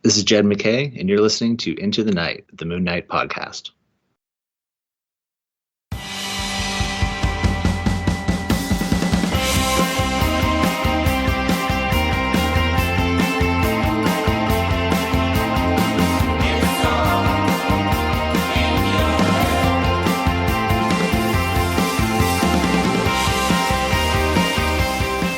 This is Jed McKay, and you're listening to Into the Night, the Moon Knight podcast.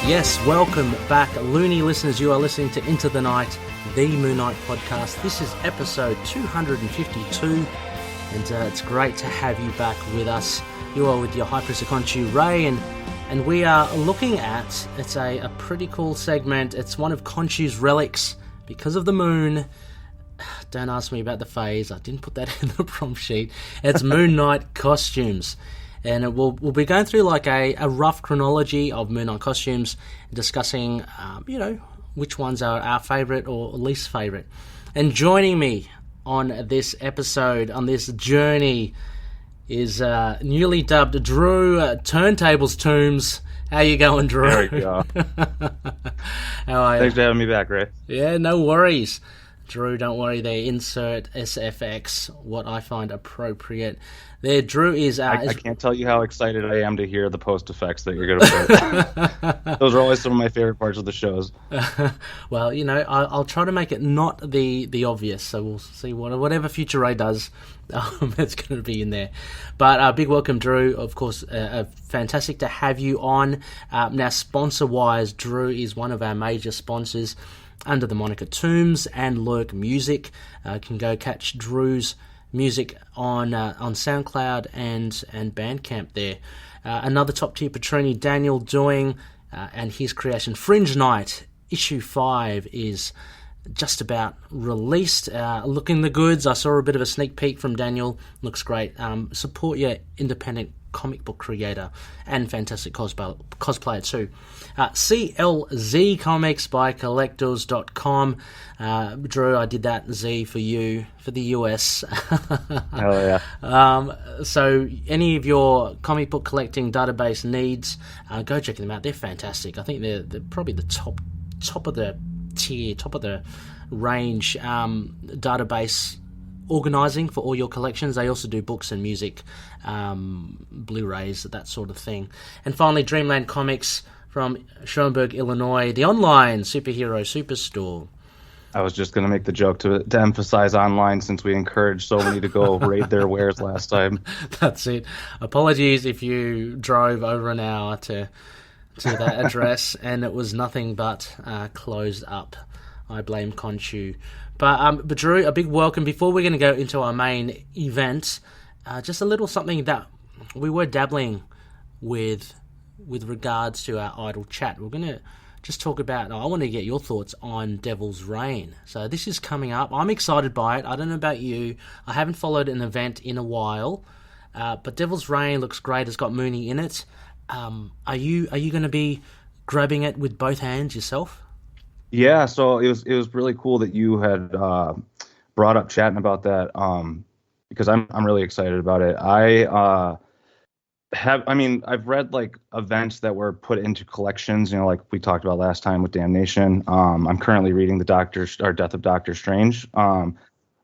Yes, welcome back, Looney listeners. You are listening to Into the Night, the Moon Knight podcast. This is episode 252, and it's great to have you back with us. You are with your High Priest of Khonshu, Ray, and we are looking at, it's a pretty cool segment. It's one of Khonshu's relics because of the moon. Don't ask me about the phase. I didn't put that in the prompt sheet. It's Moon Knight costumes. And we'll be going through like a rough chronology of Moon Knight costumes, discussing, which ones are our favourite or least favourite. And joining me on this episode, on this journey, is newly dubbed Drew Turntables Tombz. How you going, Drew? There we go. How are you? Thanks for having me back, Ray. Yeah, no worries. Drew, don't worry there. Insert SFX, what I find appropriate. There, Drew is... I can't tell you how excited I am to hear the post effects that you're going to put. Those are always some of my favorite parts of the shows. Well, I'll try to make it not the obvious, so we'll see whatever future Ray does, it's going to be in there. But big welcome, Drew. Of course, fantastic to have you on. Now, sponsor-wise, Drew is one of our major sponsors under the moniker Tombz and Lurk Music. Can go catch Drew's music on Soundcloud and Bandcamp there. Another top tier Patrini, Daniel, doing and his creation Fringe Night issue 5 is just about released. Looking the goods. I saw a bit of a sneak peek from Daniel. Looks great. Support your independent comic book creator and fantastic cosplayer too. CLZ Comics by collectors.com. Drew, I did that Z for you for the US. Hell yeah. So any of your comic book collecting database needs, go check them out. They're fantastic. I think they're probably the top of the tier, top of the range database organising for all your collections. They also do books and music, Blu-rays, that sort of thing. And finally, Dreamland Comics from Schaumburg, Illinois, the online superhero superstore. I was just going to make the joke to emphasize online, since we encouraged so many to go raid their wares last time. That's it. Apologies if you drove over an hour to that address and it was nothing but closed up. I blame Khonshu. But Drew, a big welcome. Before we're going to go into our main event, just a little something that we were dabbling with regards to our idle chat. We're going to just talk about, I want to get your thoughts on Devil's Reign. So this is coming up. I'm excited by it. I don't know about you. I haven't followed an event in a while, but Devil's Reign looks great. It's got Mooney in it. Are you going to be grabbing it with both hands yourself? Yeah, so it was really cool that you had brought up chatting about that, because I'm really excited about it. I've read like events that were put into collections, like we talked about last time with Damnation. I'm currently reading the Death of Doctor Strange, and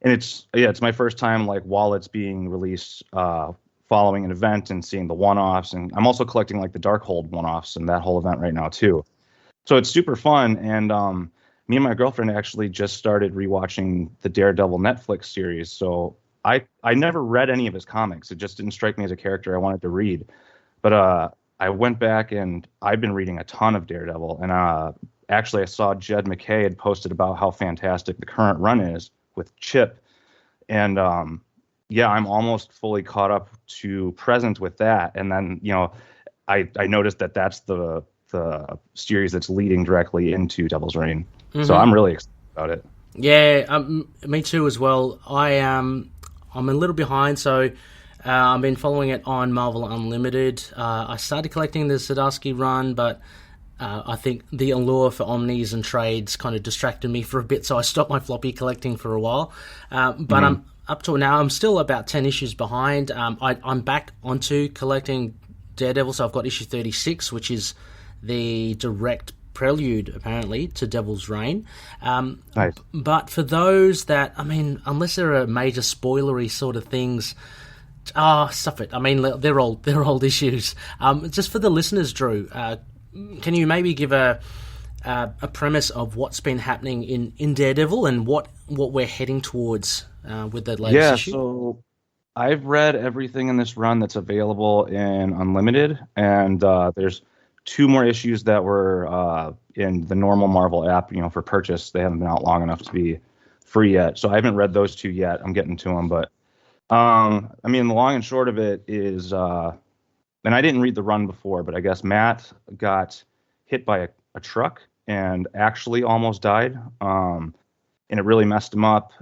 it's my first time like while it's being released, following an event and seeing the one-offs, and I'm also collecting like the Darkhold one-offs and that whole event right now too. So it's super fun, and me and my girlfriend actually just started rewatching the Daredevil Netflix series. So I never read any of his comics. It just didn't strike me as a character I wanted to read. But I went back and I've been reading a ton of Daredevil. And actually I saw Jed McKay had posted about how fantastic the current run is with Chip. And I'm almost fully caught up to present with that. And then, I noticed that that's the series that's leading directly into Devil's Reign. Mm-hmm. So I'm really excited about it. Yeah, me too as well. I'm a little behind, so I've been following it on Marvel Unlimited. I started collecting the Zdarsky run, but I think the allure for omnis and trades kind of distracted me for a bit, so I stopped my floppy collecting for a while. But I'm up to now. I'm still about 10 issues behind. I'm back onto collecting Daredevil, so I've got issue 36, which is the direct prelude, apparently, to Devil's Reign. Nice. But for those that, I mean, unless there are major spoilery sort of things, stuff it. I mean, they're old issues. Just for the listeners, Drew, can you maybe give a premise of what's been happening in Daredevil and what we're heading towards with the latest issue? Yeah, so I've read everything in this run that's available in Unlimited, and there's 2 more issues that were in the normal Marvel app, for purchase. They haven't been out long enough to be free yet, so I haven't read those 2 yet. I'm getting to them, but I mean, the long and short of it is, and I didn't read the run before, but I guess Matt got hit by a truck and actually almost died, and it really messed him up.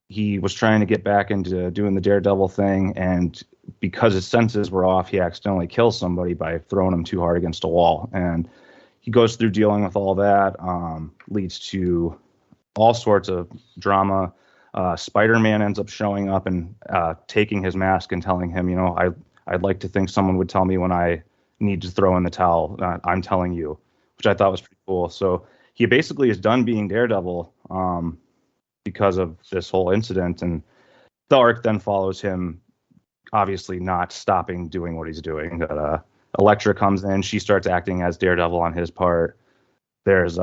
He was trying to get back into doing the Daredevil thing, and because his senses were off, he accidentally kills somebody by throwing him too hard against a wall. And he goes through dealing with all that, leads to all sorts of drama. Spider-Man ends up showing up and taking his mask and telling him, I'd like to think someone would tell me when I need to throw in the towel. I'm telling you, which I thought was pretty cool. So he basically is done being Daredevil because of this whole incident. And the arc then follows him, obviously not stopping doing what he's doing. But Elektra comes in. She starts acting as Daredevil on his part. There's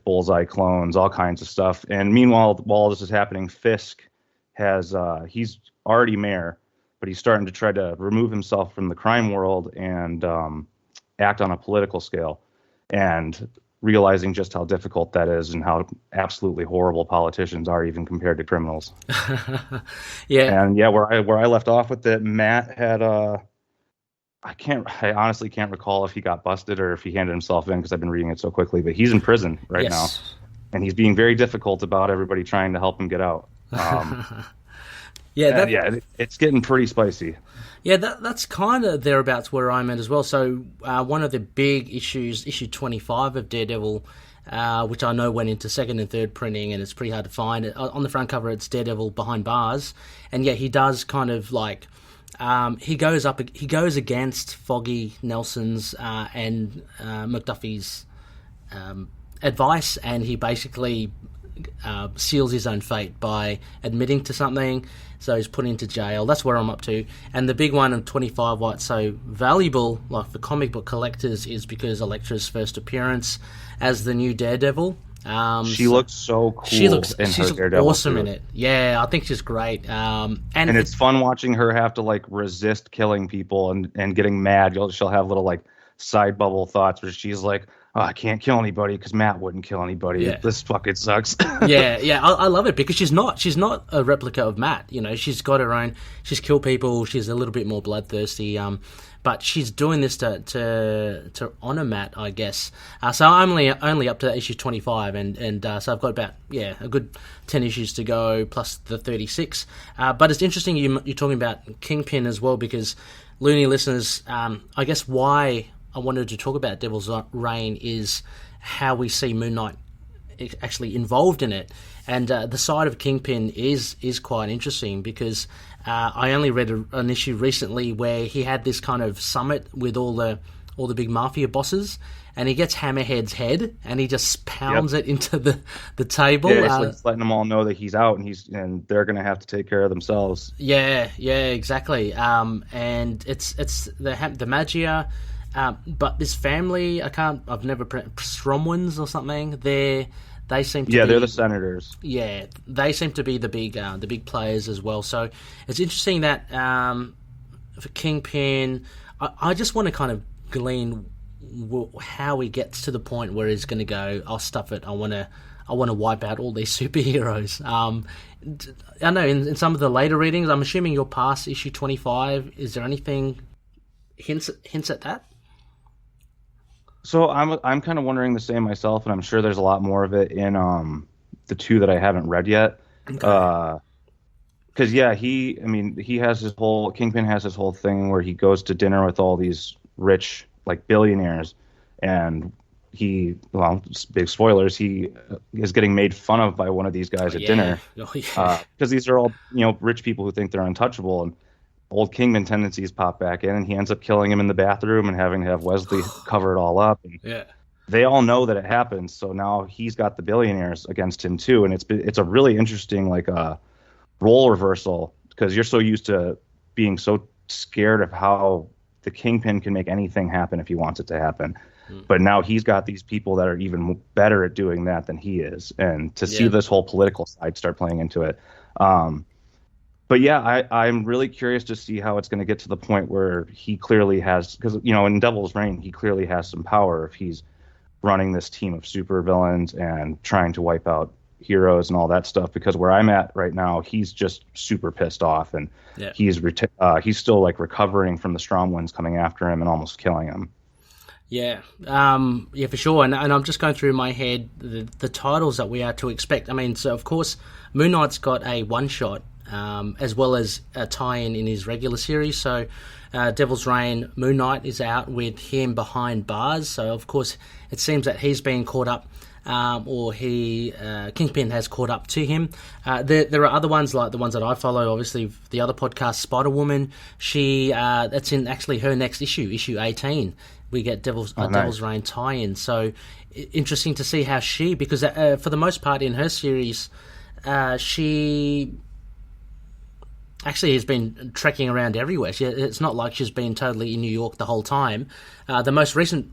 Bullseye clones, all kinds of stuff. And meanwhile, while all this is happening, Fisk has he's already mayor, but he's starting to try to remove himself from the crime world and act on a political scale, and realizing just how difficult that is and how absolutely horrible politicians are, even compared to criminals. Yeah. And yeah, where I left off with it, Matt had I honestly can't recall if he got busted or if he handed himself in, because I've been reading it so quickly, but he's in prison right now, and he's being very difficult about everybody trying to help him get out. It's getting pretty spicy. Yeah, that's kind of thereabouts where I'm at as well. So one of the big issues, issue 25 of Daredevil, which I know went into second and third printing, and it's pretty hard to find. On the front cover, it's Daredevil behind bars, and yeah, he does kind of like he goes against Foggy Nelson's and McDuffie's advice, and he basically seals his own fate by admitting to something. So he's put into jail. That's where I'm up to. And the big one of 25, what's so valuable, like for comic book collectors, is because Elektra's first appearance as the new Daredevil. She looks so cool. She's awesome in it. Yeah, I think she's great. And it's fun watching her have to like resist killing people and getting mad. She'll have little like side bubble thoughts where she's like, oh, I can't kill anybody because Matt wouldn't kill anybody. Yeah. This fucking sucks. yeah, I love it because she's not a replica of Matt. She's got her own. She's killed people. She's a little bit more bloodthirsty. But she's doing this to honor Matt, I guess. So I'm only up to issue 25, and so I've got about a good 10 issues to go plus the 36. But it's interesting you're talking about Kingpin as well, because Looney listeners, I guess why I wanted to talk about Devil's Reign is how we see Moon Knight actually involved in it, and the side of Kingpin is quite interesting because I only read an issue recently where he had this kind of summit with all the big mafia bosses, and he gets Hammerhead's head and he just pounds it into the table. Yeah, it's letting them all know that he's out and they're going to have to take care of themselves. Yeah, exactly. And it's the Magia. But this family, I've never Stromwins or something. They seem to be, they're the senators. Yeah, they seem to be the big players as well. So it's interesting that for Kingpin, I just want to kind of glean how he gets to the point where he's going to go, I'll stuff it. I want to wipe out all these superheroes. I know in some of the later readings, I'm assuming you're past issue 25. Is there anything hints at that? So I'm kind of wondering the same myself, and I'm sure there's a lot more of it in the 2 that I haven't read yet. Okay. Because he has his whole Kingpin has his whole thing where he goes to dinner with all these rich like billionaires, and big spoilers, he is getting made fun of by one of these guys at dinner because these are all rich people who think they're untouchable, and old Kingpin tendencies pop back in, and he ends up killing him in the bathroom and having to have Wesley cover it all up. And they all know that it happens. So now he's got the billionaires against him too, and it's a really interesting like role reversal, because you're so used to being so scared of how the Kingpin can make anything happen if he wants it to happen. But now he's got these people that are even better at doing that than he is, and to see this whole political side start playing into it. But yeah, I'm really curious to see how it's going to get to the point where he clearly has, because in Devil's Reign he clearly has some power if he's running this team of supervillains and trying to wipe out heroes and all that stuff. Because where I'm at right now, he's just super pissed off, and he's still like recovering from the strong winds coming after him and almost killing him. Yeah, for sure. And I'm just going through my head the titles that we are to expect. I mean, so of course, Moon Knight's got a one-shot, as well as a tie-in in his regular series. So Devil's Reign, Moon Knight is out with him behind bars. So of course, it seems that he's been caught up, or Kingpin has caught up to him. There are other ones, like the ones that I follow, obviously the other podcast, Spider-Woman. That's in actually her next issue 18. We get Devil's Reign tie-in. So interesting to see how because for the most part in her series, she actually has been trekking around everywhere. It's not like she's been totally in New York the whole time. The most recent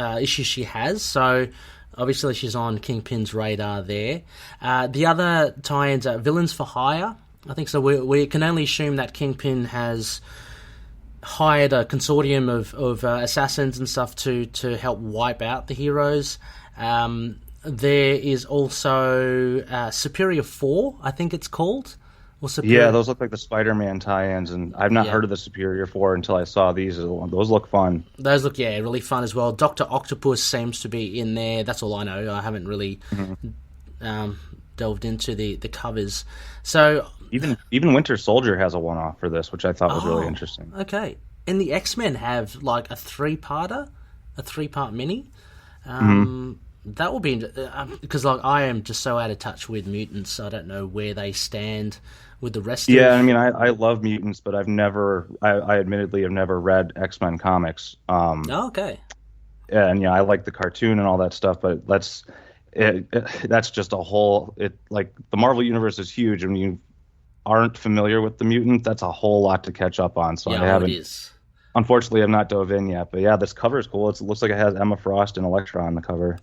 issue she has, so obviously she's on Kingpin's radar there. The other tie-ins are Villains for Hire. I think so. We can only assume that Kingpin has hired a consortium of assassins and stuff to help wipe out the heroes. There is also Superior 4, I think it's called. Yeah, those look like the Spider-Man tie-ins, and I've not heard of the Superior 4 until I saw these. Those look fun. Those look, really fun as well. Dr. Octopus seems to be in there. That's all I know. I haven't really delved into the covers. So even Winter Soldier has a one-off for this, which I thought was really interesting. Okay. And the X-Men have like a three-part mini. That will be because I am just so out of touch with mutants. I don't know where they stand with the rest. I mean, I love mutants, but I admittedly have never read X-Men comics. Okay. And I like the cartoon and all that stuff, but that's just a whole. Like the Marvel universe is huge, and you aren't familiar with the mutant, that's a whole lot to catch up on. So I haven't. It is. Unfortunately, I've not dove in yet, but yeah, this cover is cool. It looks like it has Emma Frost and Elektra on the cover.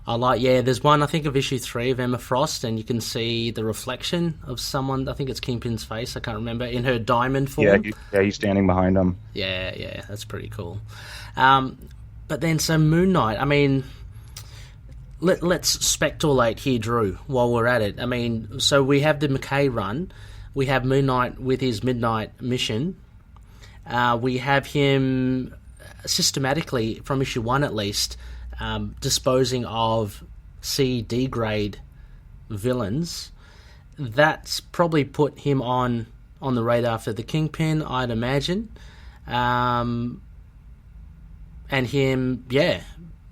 There's one, I think, of issue 3 of Emma Frost, and you can see the reflection of someone, I think it's Kingpin's face, I can't remember, in her diamond form. Yeah, he's standing behind him. Yeah, that's pretty cool. But then, so Moon Knight, I mean, let's speculate here, Drew, while we're at it. I mean, so we have the McKay run, we have Moon Knight with his Midnight Mission. We have him systematically, from issue 1 at least, disposing of C/D grade villains. That's probably put him on the radar for the Kingpin, I'd imagine. And him,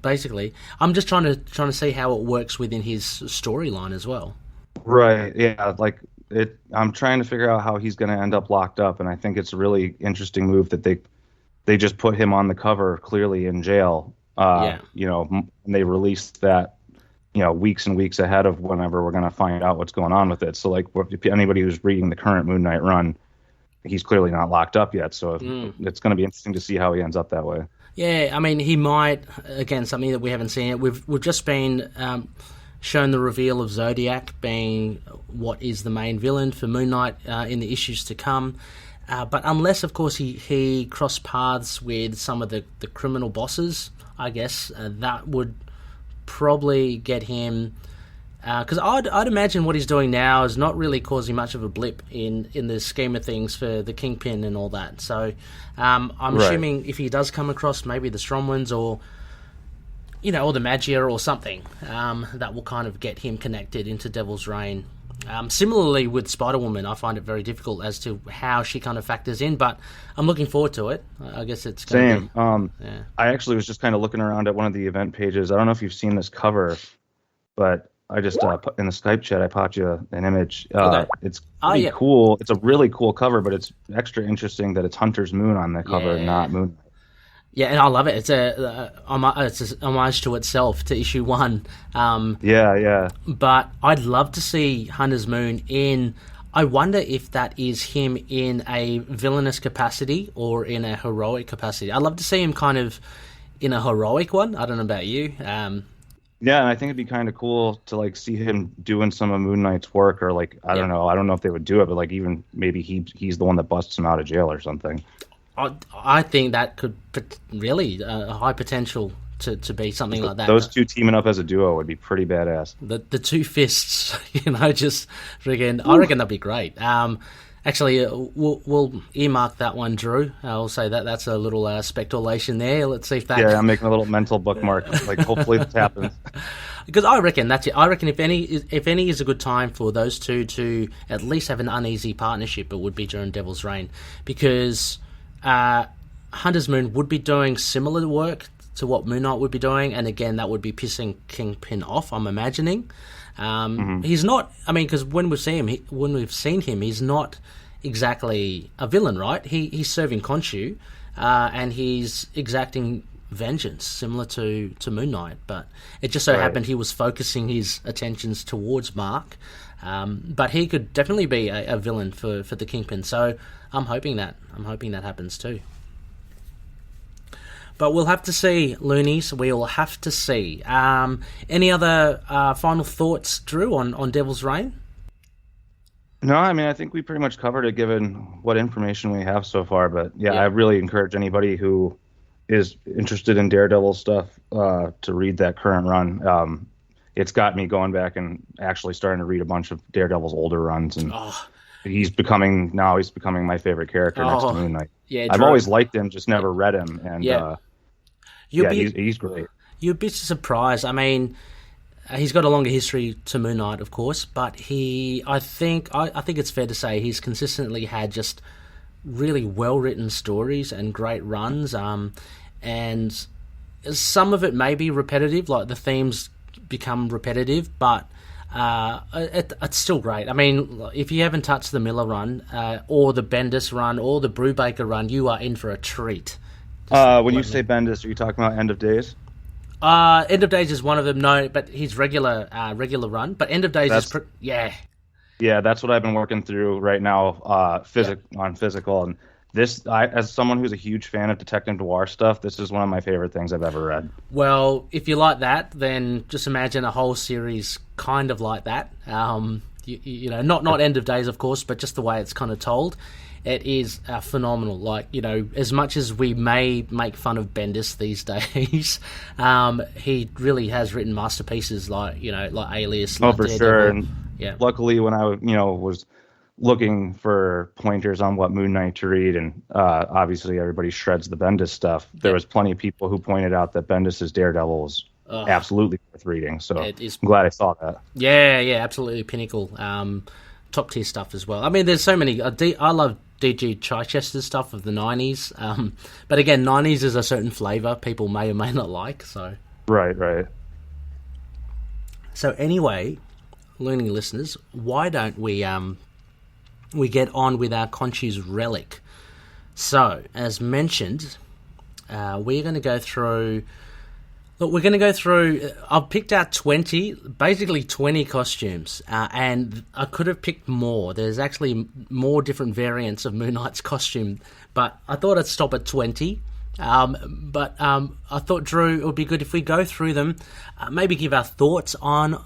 basically. I'm just trying to see how it works within his storyline as well. Right, yeah, I'm trying to figure out how he's going to end up locked up, and I think it's a really interesting move that they just put him on the cover clearly in jail. And they released that, weeks and weeks ahead of whenever we're going to find out what's going on with it. So, if anybody who's reading the current Moon Knight run, he's clearly not locked up yet. So it's going to be interesting to see how he ends up that way. Yeah, I mean, he might, again, something that we haven't seen yet. We've just been shown the reveal of Zodiac being what is the main villain for Moon Knight in the issues to come. But unless, of course, he crossed paths with some of the criminal bosses, I guess, that would probably get him... Because I'd imagine what he's doing now is not really causing much of a blip in the scheme of things for the Kingpin and all that. So I'm assuming if he does come across maybe the Stromwinds or the Magia or something, that will kind of get him connected into Devil's Reign. Similarly with Spider-Woman, I find it very difficult as to how she kind of factors in, but I'm looking forward to it. I guess it's going to be... I actually was just kind of looking around at one of the event pages. I don't know if you've seen this cover, but I just, in the Skype chat, I popped you an image. It's pretty cool. It's a really cool cover, but it's extra interesting that it's Hunter's Moon on the cover and not Moon. Yeah, and I love it. It's it's an homage to itself, to issue 1. Yeah. But I'd love to see Hunter's Moon in. I wonder if that is him in a villainous capacity or in a heroic capacity. I'd love to see him kind of in a heroic one. I don't know about you. Yeah, and I think it'd be kind of cool to like see him doing some of Moon Knight's work, or like I don't know if they would do it, but like even maybe he's the one that busts him out of jail or something. I think that could really a high potential to be something like that. Those two teaming up as a duo would be pretty badass. The two fists, just friggin'. I reckon that'd be great. Actually, we'll earmark that one, Drew. I'll say that's a little speculation there. Let's see if that. Yeah, I'm making a little mental bookmark. Like, hopefully this happens. Because I reckon that's it. I reckon if any is a good time for those two to at least have an uneasy partnership, it would be during Devil's Reign, because Hunter's Moon would be doing similar work to what Moon Knight would be doing, and again, that would be pissing Kingpin off, I'm imagining. He's not. I mean, because when we've seen him, he's not exactly a villain, right? He's serving Khonshu, and he's exacting vengeance, similar to Moon Knight. But it just so happened he was focusing his attentions towards Mark. But he could definitely be a villain for the Kingpin. So I'm hoping that happens too. But we'll have to see, Loonies. We will have to see. Any other final thoughts, Drew, on Devil's Reign? No, I mean, I think we pretty much covered it given what information we have so far. But yeah, I really encourage anybody who is interested in Daredevil stuff to read that current run. It's got me going back and actually starting to read a bunch of Daredevil's older runs, and he's becoming my favorite character next to Moon Knight. Yeah, I've always liked him, just never read him, and he's great. You'd be surprised. I mean, he's got a longer history to Moon Knight, of course, but I think it's fair to say he's consistently had just really well-written stories and great runs, and some of it may be repetitive, like the themes become repetitive, but it's still great. I mean, if you haven't touched the Miller run, or the Bendis run, or the Brubaker run, you are in for a treat. When you say Bendis, are you talking about End of Days? End of Days is one of them. No, but his regular run. But End of Days is yeah. That's what I've been working through right now. On physical, and this, as someone who's a huge fan of detective noir stuff, this is one of my favorite things I've ever read. Well, if you like that, then just imagine a whole series kind of like that. Not End of Days, of course, but just the way it's kind of told. It is phenomenal. Like, as much as we may make fun of Bendis these days, he really has written masterpieces like Alias. Oh, for Daredevil. sure. And luckily, when I was looking for pointers on what Moon Knight to read, and obviously everybody shreds the Bendis stuff, there was plenty of people who pointed out that Bendis' Daredevil is absolutely worth reading. So I'm glad I saw that. Yeah, absolutely pinnacle. Top tier stuff as well. I mean, there's so many. I love D.G. Chichester's stuff of the 90s. But again, 90s is a certain flavour people may or may not like. So Right. So anyway, Looney listeners, why don't we get on with our KHONSHU'S relic? So, as mentioned, we're going to go through... Look, we're going to go through... I've picked out 20 costumes, and I could have picked more. There's actually more different variants of Moon Knight's costume, but I thought I'd stop at 20. But I thought, Drew, it would be good if we go through them, maybe give our thoughts on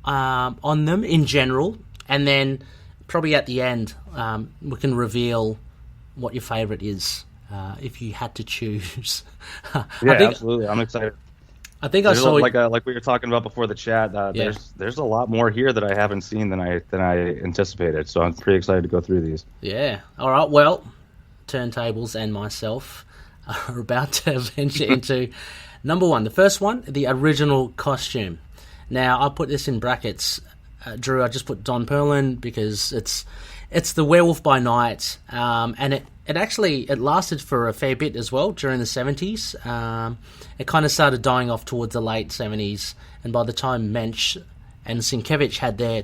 them in general, and then probably at the end we can reveal what your favourite is, if you had to choose. Absolutely. I'm excited. I think I saw like we were talking about before the chat. There's a lot more here that I haven't seen than I anticipated. So I'm pretty excited to go through these. Yeah. All right. Well, Turntables and myself are about to venture into number one. The first one, the original costume. Now I put this in brackets, Drew. I just put Don Perlin because it's the Werewolf by Night, and it lasted for a fair bit as well during the 70s. It kind of started dying off towards the late 70s, and by the time Moench and Sienkiewicz had their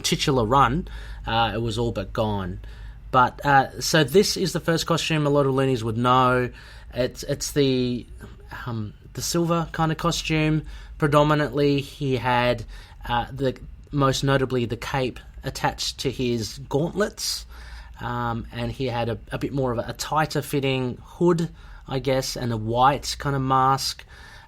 titular run, it was all but gone. But so this is the first costume a lot of loonies would know. It's the silver kind of costume. Predominantly, he had most notably the cape attached to his gauntlets, and he had a bit more of a tighter fitting hood, I guess, and a white kind of mask.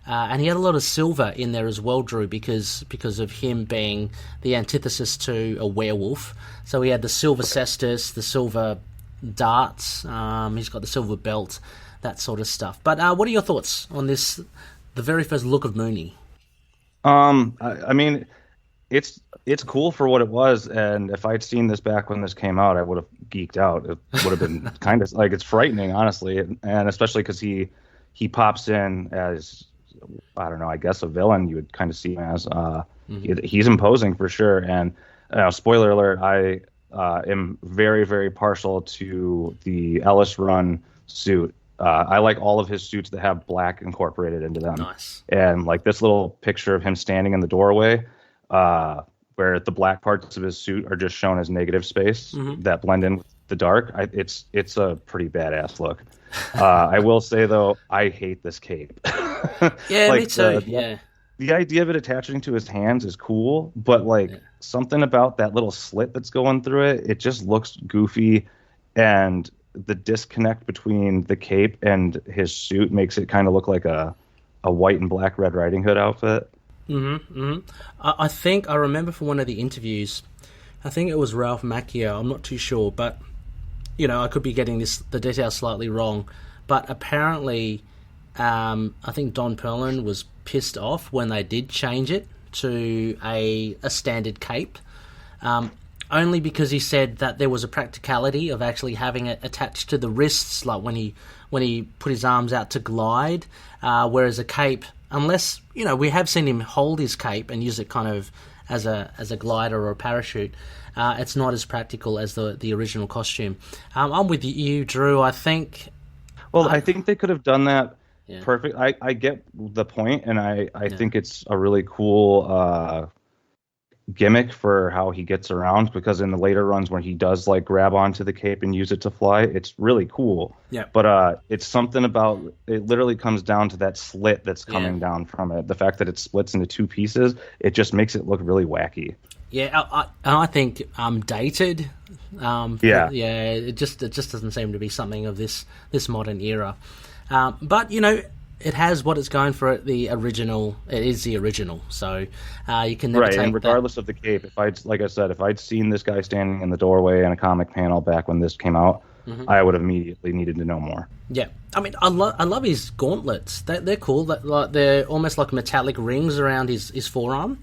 And he had a lot of silver in there as well, Drew, because of him being the antithesis to a werewolf. So he had the silver cestus, the silver darts, he's got the silver belt, that sort of stuff. But what are your thoughts on this, the very first look of Mooney? I mean, it's cool for what it was, and if I'd seen this back when this came out, I would have geeked out. It would have been kind of like, it's frightening, honestly, and especially because he pops in as, I don't know, I guess a villain you would kind of see him as. He's imposing for sure, and spoiler alert, I am very, very partial to the Ellis Run suit. I like all of his suits that have black incorporated into them. Nice. And like this little picture of him standing in the doorway, where the black parts of his suit are just shown as negative space that blend in with the dark. It's a pretty badass look. I will say though, I hate this cape. Yeah, like, me too. Yeah. The idea of it attaching to his hands is cool, but something about that little slit that's going through it, it just looks goofy, and the disconnect between the cape and his suit makes it kind of look like a white and black Red Riding Hood outfit. I think I remember from one of the interviews, I think it was Ralph Macchio, I'm not too sure, but I could be getting the details slightly wrong, but apparently I think Don Perlin was pissed off when they did change it to a standard cape, only because he said that there was a practicality of actually having it attached to the wrists, like when he put his arms out to glide, whereas a cape, unless we have seen him hold his cape and use it kind of as a glider or a parachute, it's not as practical as the original costume. I'm with you, Drew. I think. Well, I think they could have done that. Yeah. Perfect. I get the point, and I think it's a really cool gimmick for how he gets around, because in the later runs where he does like grab onto the cape and use it to fly, it's really cool. Yeah. But it's something about it literally comes down to that slit that's coming down from it. The fact that it splits into two pieces, it just makes it look really wacky. Yeah, I think dated. It just doesn't seem to be something of this modern era. But it has what it's going for it. The original, it is the original, so you can never take and regardless of the cape, if I'd seen this guy standing in the doorway in a comic panel back when this came out, I would have immediately needed to know more. Yeah, I mean, I love his gauntlets. They're cool. They're almost like metallic rings around his forearm.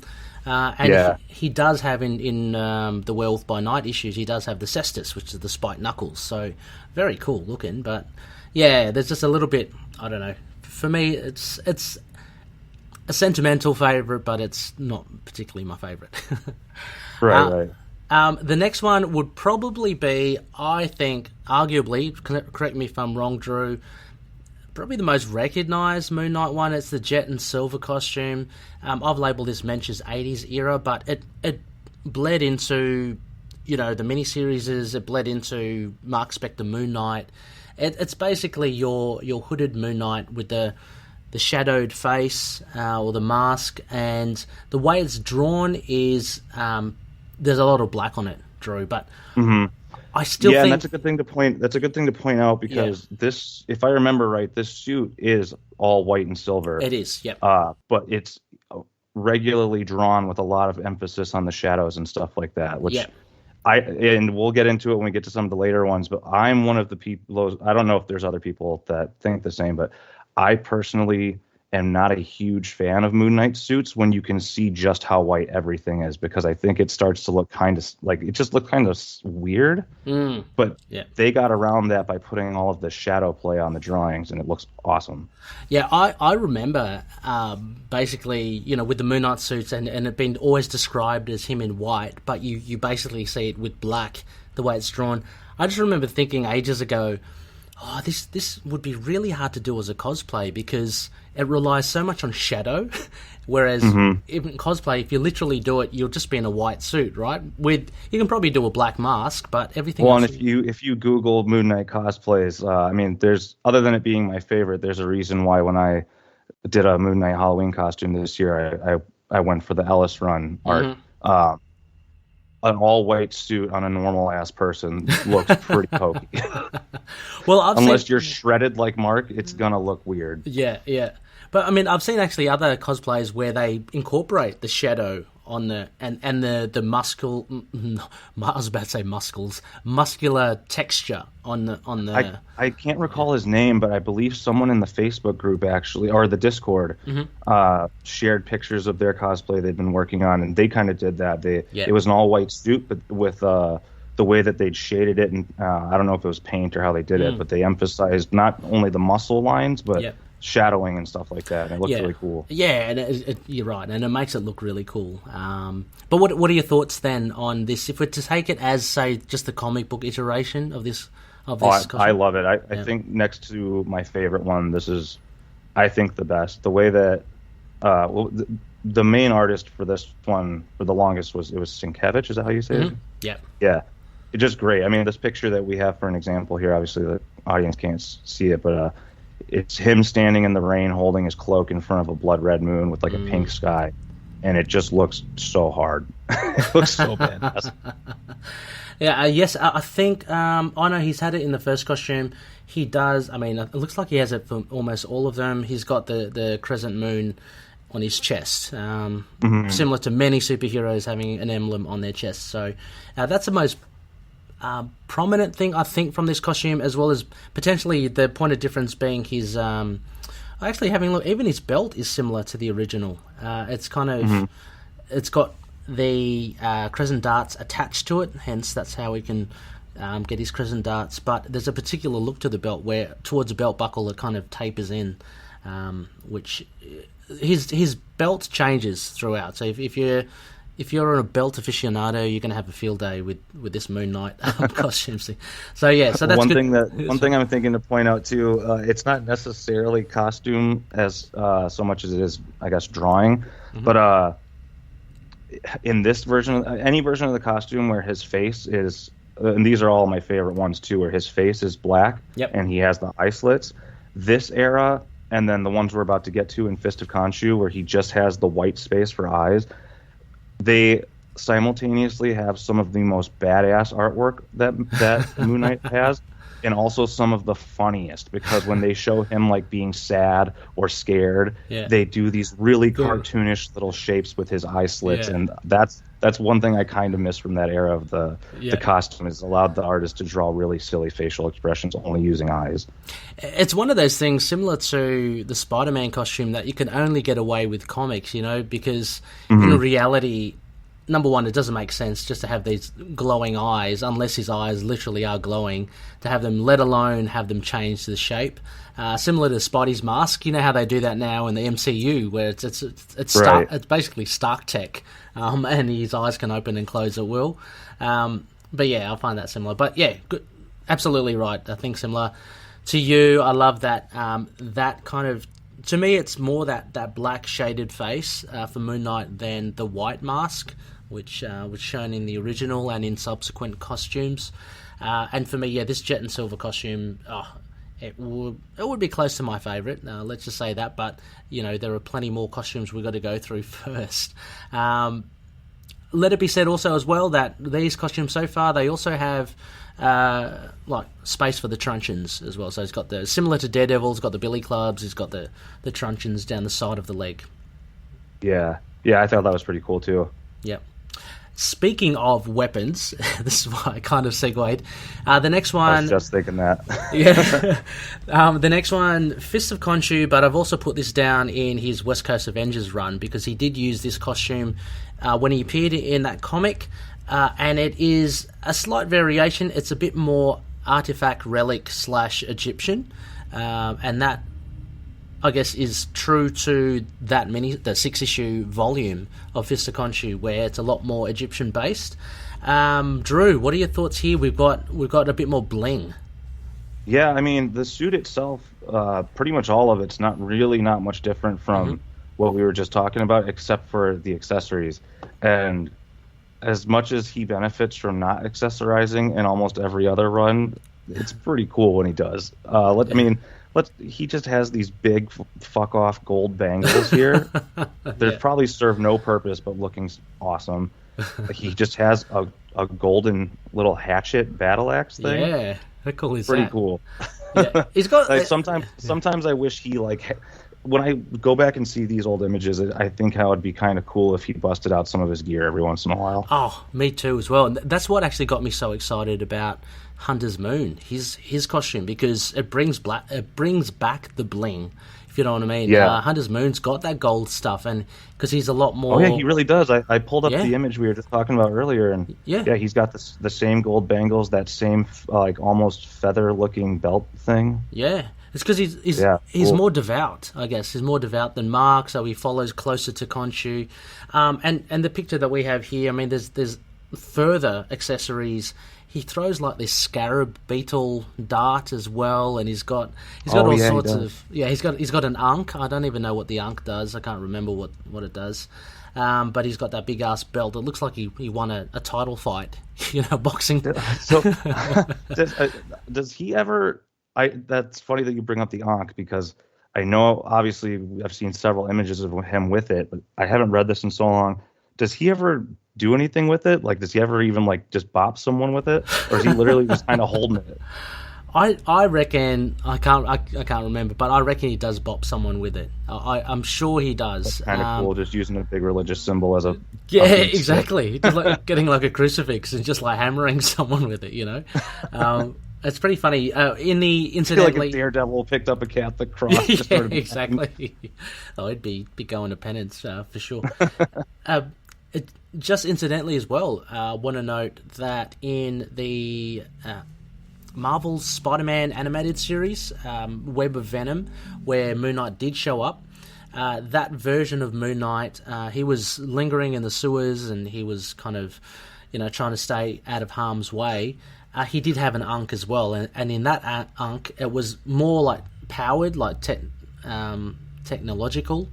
And he does have in the Werewolf by Night issues, he does have the cestus, which is the spiked knuckles. So very cool looking. But yeah, there's just a little bit, I don't know. For me, it's a sentimental favourite, but it's not particularly my favourite. Right. The next one would probably be, I think, arguably, correct me if I'm wrong, Drew, probably the most recognised Moon Knight one. It's the jet and silver costume. I've labelled this Moench's 80s era, but it bled into, the miniseries. It bled into Mark Spector Moon Knight. It's basically your hooded Moon Knight with the shadowed face or the mask, and the way it's drawn is there's a lot of black on it, Drew. But I still think, and that's a good thing to point. That's a good thing to point out, because this, if I remember right, this suit is all white and silver. It is, yep. But it's regularly drawn with a lot of emphasis on the shadows and stuff like that, which. Yep. And we'll get into it when we get to some of the later ones, but I'm one of the people, I don't know if there's other people that think the same, but I personally am not a huge fan of Moon Knight suits when you can see just how white everything is, because I think it starts to look kind of like, it just looked kind of weird, but they got around that by putting all of the shadow play on the drawings, and it looks awesome. Yeah, I remember basically, with the Moon Knight suits, and it being always described as him in white, but you basically see it with black, the way it's drawn. I just remember thinking ages ago, this would be really hard to do as a cosplay, because it relies so much on shadow, whereas in cosplay, if you literally do it, you'll just be in a white suit, right? You can probably do a black mask, but everything. Well, and if you Google Moon Knight cosplays, I mean, there's, other than it being my favorite, there's a reason why when I did a Moon Knight Halloween costume this year, I went for the Ellis Run art. An all-white suit on a normal-ass person looks pretty pokey. Well, unless you're shredded like Mark, it's gonna look weird. Yeah. But I mean, I've seen actually other cosplays where they incorporate the shadow on the muscular texture on the. I can't recall his name, but I believe someone in the Facebook group actually, or the Discord, shared pictures of their cosplay they'd been working on, and they kind of did that. It was an all white suit, but with the way that they'd shaded it, and I don't know if it was paint or how they did it, but they emphasized not only the muscle lines, but shadowing and stuff like that, and it looked really cool. Yeah, and you're right, and it makes it look really cool. But what are your thoughts then on this? If we're to take it as, say, just the comic book iteration of this costume? I love it. I think next to my favorite one, this is, I think, the best. The way that the main artist for this one for the longest was Sienkiewicz. Is that how you say it? Yeah. It's just great. I mean, this picture that we have for an example here, obviously the audience can't see it, but it's him standing in the rain holding his cloak in front of a blood red moon with like a pink sky, and it just looks so hard. It looks so bad. Yes, I think I know he's had it in the first costume. He does. I mean, it looks like he has it for almost all of them. He's got the crescent moon on his chest, similar to many superheroes having an emblem on their chest. So that's the most prominent thing, I think, from this costume, as well as potentially the point of difference being his actually having a look, even his belt is similar to the original. It's kind of it's got the crescent darts attached to it, hence that's how we can get his crescent darts. But there's a particular look to the belt where towards the belt buckle it kind of tapers in, which his belt changes throughout. So if you're a belt aficionado, you're going to have a field day with this Moon Knight costume. So yeah, so that's one good. thing I'm thinking to point out too. It's not necessarily costume as so much as it is, I guess, drawing. But in this version, any version of the costume where his face is, and these are all my favorite ones too, where his face is black and he has the eye slits. This era, and then the ones we're about to get to in Fist of Khonshu, where he just has the white space for eyes. They simultaneously have some of the most badass artwork that Moon Knight has, and also some of the funniest, because when they show him like being sad or scared, they do these really cartoonish little shapes with his eye slits, and that's one thing I kind of miss from that era of the costume, is allowed the artist to draw really silly facial expressions only using eyes. It's one of those things similar to the Spider-Man costume that you can only get away with comics, because in reality, number one, it doesn't make sense just to have these glowing eyes, unless his eyes literally are glowing, to have them, let alone have them change the shape. Similar to Spidey's mask, you know how they do that now in the MCU, where it's basically Stark tech, and his eyes can open and close at will. But yeah, I find that similar. But yeah, good, absolutely right. I think similar to you. I love that. That kind of, to me, it's more that black shaded face for Moon Knight than the white mask, which was shown in the original and in subsequent costumes. And for me, this jet and silver costume, it would be close to my favourite. Let's just say that. But there are plenty more costumes we've got to go through first. Let it be said also as well that these costumes so far, they also have like space for the truncheons as well. So it's got similar to Daredevil, it's got the billy clubs, it's got the truncheons down the side of the leg. Yeah, I thought that was pretty cool too. Yep. Speaking of weapons, this is why I kind of segued. The next one... I was just thinking that. The next one, Fist of Khonshu, but I've also put this down in his West Coast Avengers run, because he did use this costume when he appeared in that comic, and it is a slight variation. It's a bit more artifact relic / Egyptian, and that, I guess, is true to the 6-issue volume of Fist of Khonshu, where it's a lot more Egyptian based. Drew, what are your thoughts here? We've got a bit more bling. Yeah, I mean, the suit itself, pretty much all of it's not much different from what we were just talking about, except for the accessories. And as much as he benefits from not accessorizing in almost every other run, it's pretty cool when he does. He just has these big fuck off gold bangles here. They probably serve no purpose but looking awesome. He just has a golden little hatchet battle axe thing. Yeah, how cool is pretty that? Cool. Yeah, he's got. Sometimes I wish he when I go back and see these old images, I think how it'd be kind of cool if he busted out some of his gear every once in a while. Oh, me too as well. And that's what actually got me so excited about Hunter's Moon, his costume, because it brings back the bling, if you know what I mean. Yeah. Hunter's Moon's got that gold stuff, and because he's a lot more. Oh yeah, he really does. I pulled up the image we were just talking about earlier, and he's got the same gold bangles, that same like almost feather looking belt thing. Yeah. It's because he's more devout, I guess. He's more devout than Mark, so he follows closer to Khonshu. And the picture that we have here, I mean, there's further accessories. He throws like this scarab beetle dart as well, and he's got all sorts of he's got an ankh. I don't even know what the ankh does. I can't remember what it does. But he's got that big ass belt. It looks like he won a title fight, boxing. So does he ever? That's funny that you bring up the ankh, because I know obviously I've seen several images of him with it, but I haven't read this in so long. Does he ever do anything with it? Like, does he ever even like just bop someone with it, or is he literally just kind of holding it? I reckon I can't remember, but I reckon he does bop someone with it. I'm sure he does. That's kind of cool, just using a big religious symbol as a exactly. Just like getting like a crucifix and just like hammering someone with it, It's pretty funny. Incidentally, like a Daredevil picked up a Catholic cross. Exactly. He'd be going to penance for sure. Just incidentally as well, I want to note that in the Marvel's Spider-Man animated series, Web of Venom, where Moon Knight did show up, that version of Moon Knight, he was lingering in the sewers and he was kind of, trying to stay out of harm's way. He did have an ankh as well, and in that ankh, it was more like powered, like technological.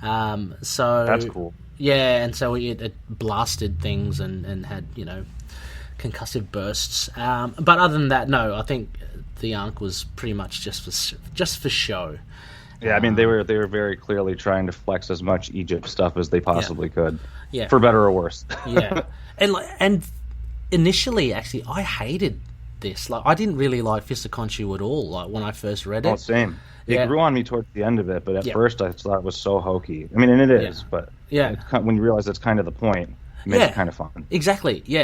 So that's cool. Yeah, and so it blasted things and had concussive bursts. But other than that, no, I think the ankh was pretty much just for show. Yeah, I mean they were very clearly trying to flex as much Egypt stuff as they possibly could. Yeah, for better or worse. Yeah, and initially, actually, I hated this. Like, I didn't really like Fist of Khonshu at all. Like when I first read it. Oh, same. It grew on me towards the end of it, but at first I thought it was so hokey. I mean, and it is, but when you realize that's kind of the point, it makes it kind of fun. Exactly. Yeah,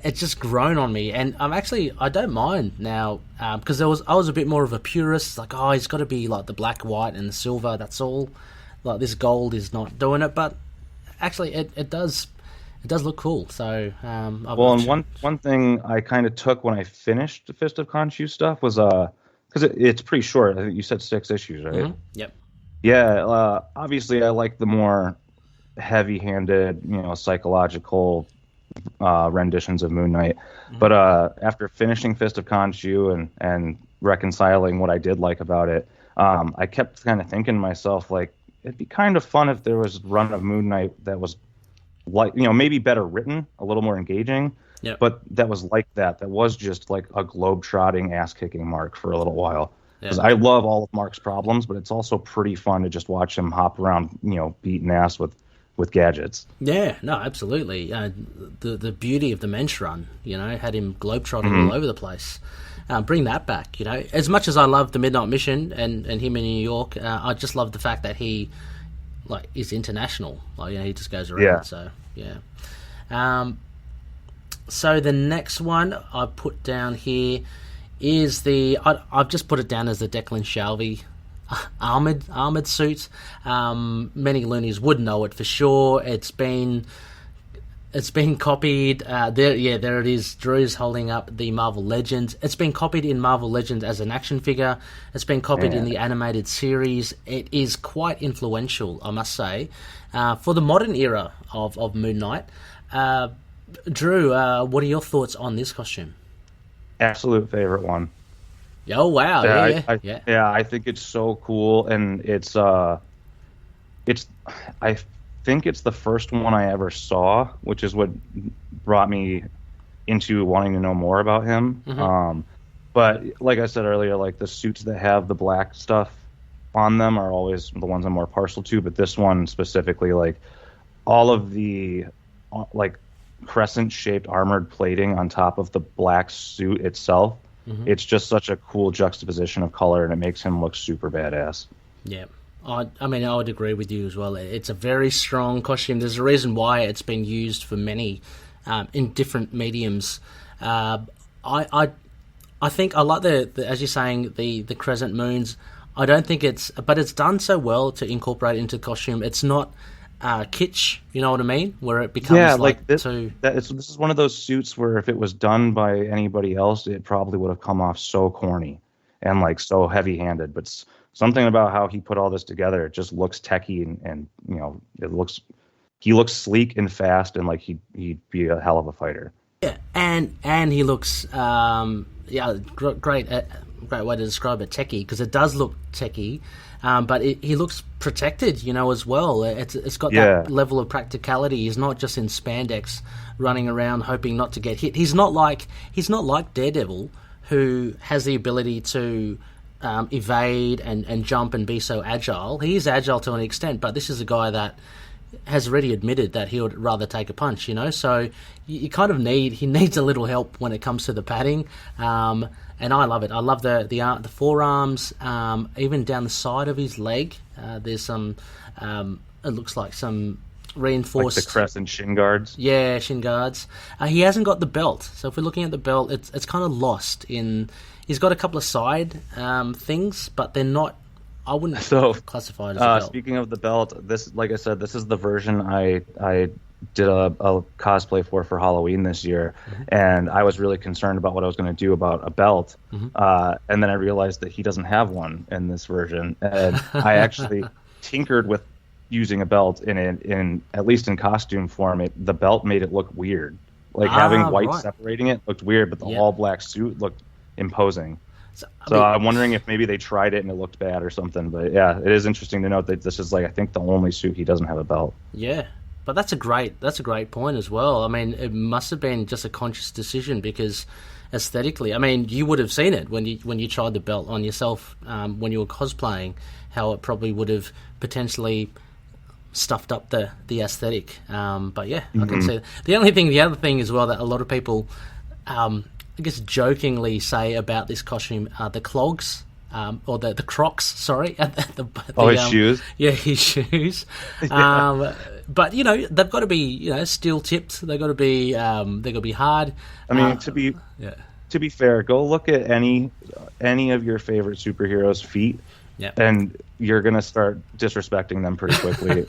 it's just grown on me, and I don't mind now because I was a bit more of a purist. Like, it's got to be like the black, white, and the silver. That's all. Like this gold is not doing it, but actually, it does. It does look cool. So, and one thing I kind of took when I finished the Fist of Khonshu stuff was because it's pretty short. I think you said 6 issues, right? Mm-hmm. Yep. Yeah. Obviously, I like the more heavy-handed, psychological renditions of Moon Knight. Mm-hmm. But after finishing Fist of Khonshu and reconciling what I did like about it, I kept kind of thinking to myself, like, it'd be kind of fun if there was a run of Moon Knight that was like, maybe better written, a little more engaging, but that was like that was just like a globe-trotting, ass-kicking Mark for a little while. Because I love all of Mark's problems, but it's also pretty fun to just watch him hop around, beating ass with gadgets. Yeah, no, absolutely. The beauty of the Moench run, had him globe-trotting all over the place. Bring that back, As much as I love the Midnight Mission and him in New York, I just love the fact that he is international. He just goes around. Yeah. So so the next one I put down here is I've just put it down as the Declan Shalvey armored suit. Many loonies would know it for sure. It's been copied. There it is. Drew's holding up the Marvel Legends. It's been copied in Marvel Legends as an action figure. It's been copied in the animated series. It is quite influential, I must say, for the modern era of Moon Knight. Drew, what are your thoughts on this costume? Absolute favorite one. Oh wow! Yeah. I think it's so cool, and it's I think it's the first one I ever saw, which is what brought me into wanting to know more about him. Mm-hmm. But like I said earlier, like the suits that have the black stuff on them are always the ones I'm more partial to. But this one specifically, like all of the like crescent-shaped armored plating on top of the black suit itself, it's just such a cool juxtaposition of color, and it makes him look super badass. Yeah. I mean, I would agree with you as well. It's a very strong costume. There's a reason why it's been used for many in different mediums. I think I like the as you're saying, the crescent moons. I don't think but it's done so well to incorporate into the costume. It's not kitsch, you know what I mean? Where it becomes this is one of those suits where if it was done by anybody else, it probably would have come off so corny and like so heavy-handed. But something about how he put all this together, it just looks techy and you know, he looks sleek and fast, and like he'd be a hell of a fighter. Yeah, and he looks great way to describe it, techie, because it does look techie, but he looks protected, you know, as well. It's got that level of practicality. He's not just in spandex running around hoping not to get hit. He's not like Daredevil, who has the ability to evade and jump and be so agile. He is agile to an extent, but this is a guy that has already admitted that he would rather take a punch, you know. So you kind of he needs a little help when it comes to the padding, and I love it. I love the forearms, even down the side of his leg. There's some, it looks like some reinforced, like the crescent shin guards. Yeah, shin guards. He hasn't got the belt, so if we're looking at the belt, it's kind of lost in. He's got a couple of side things, but they're not. I wouldn't classify it as a belt. Speaking of the belt, this, like I said, this is the version I did a cosplay for Halloween this year, and I was really concerned about what I was going to do about a belt, and then I realized that he doesn't have one in this version, and I actually tinkered with using a belt in at least in costume form. The belt made it look weird, like having white separating it looked weird, but the all black suit looked imposing. So I'm wondering if maybe they tried it and it looked bad or something. But yeah, it is interesting to note that this is like I think the only suit he doesn't have a belt. Yeah, but that's a great point as well. I mean, it must have been just a conscious decision because aesthetically, I mean, you would have seen it when you tried the belt on yourself when you were cosplaying, how it probably would have potentially stuffed up the aesthetic. But yeah, I can see that. The other thing as well that a lot of people I guess jokingly say about this costume are the clogs, or the Crocs, sorry. His shoes? Yeah, his shoes. But, you know, they've got to be, you know, steel-tipped. They've got to be hard. I mean, to be fair, go look at any of your favorite superheroes' feet, and you're going to start disrespecting them pretty quickly.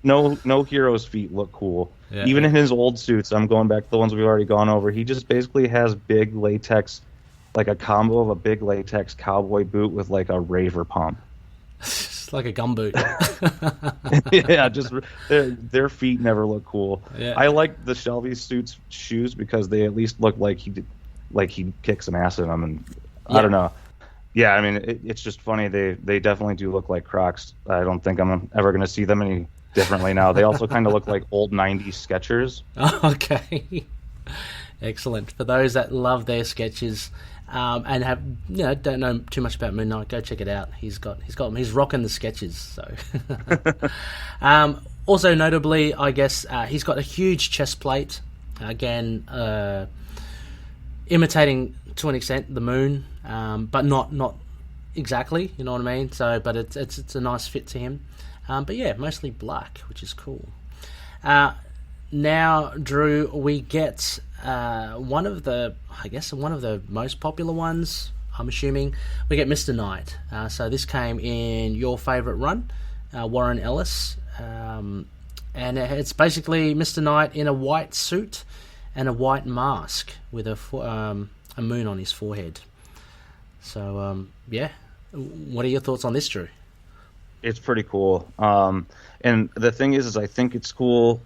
No hero's feet look cool. Yeah, even in his old suits, I'm going back to the ones we've already gone over, he just basically has big latex, like a combo of a big latex cowboy boot with like a raver pump. It's like a gum boot. Yeah, just their feet never look cool. Yeah. I like the Shalvey suit's shoes because they at least look like he'd kick some ass in them, and I don't know. Yeah, I mean, it's just funny. They definitely do look like Crocs. I don't think I'm ever going to see them any differently now. They also kind of look like old 90s Skechers. Okay. Excellent. For those that love their Skechers and have, you know, don't know too much about Moon Knight, go check it out. He's rocking the Skechers. So, also notably, I guess he's got a huge chest plate. Again, imitating to an extent the moon, but not exactly. You know what I mean? So, but it's a nice fit to him. But yeah, mostly black, which is cool. Now, Drew, we get one of the most popular ones, I'm assuming. We get Mr. Knight. So this came in your favourite run, Warren Ellis. And it's basically Mr. Knight in a white suit and a white mask with a moon on his forehead. So, yeah. What are your thoughts on this, Drew? It's pretty cool. And the thing is I think it's cool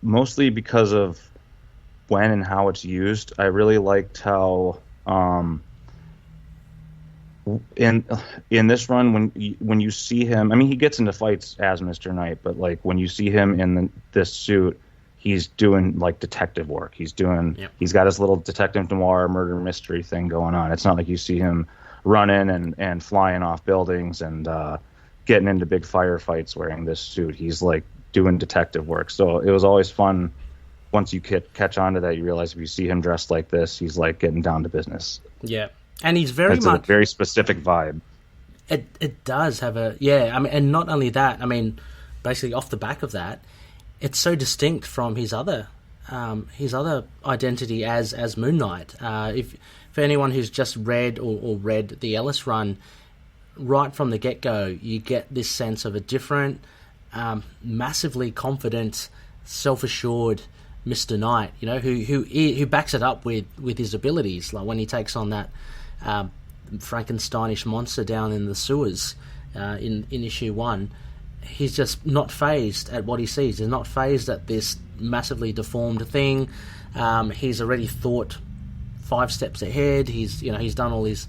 mostly because of when and how it's used. I really liked how in this run, when you see him, I mean, he gets into fights as Mr. Knight, but like when you see him in this suit, he's doing like detective work. He's got his little detective noir murder mystery thing going on. It's not like you see him running and flying off buildings and getting into big firefights wearing this suit. He's like doing detective work. So it was always fun. Once you catch on to that, you realize if you see him dressed like this, he's like getting down to business. Yeah. And he's very It's much a very specific vibe. It does have a I mean, and not only that. I mean, basically off the back of that, it's so distinct from his other identity as Moon Knight. If for anyone who's just read or read the Ellis run, right from the get go, you get this sense of a different, massively confident, self assured Mr. Knight. You know, who backs it up with his abilities, like when he takes on that Frankensteinish monster down in the sewers in issue 1, he's just not phased at what he sees. He's not phased at this massively deformed thing. He's already thought 5 steps ahead. He's done all his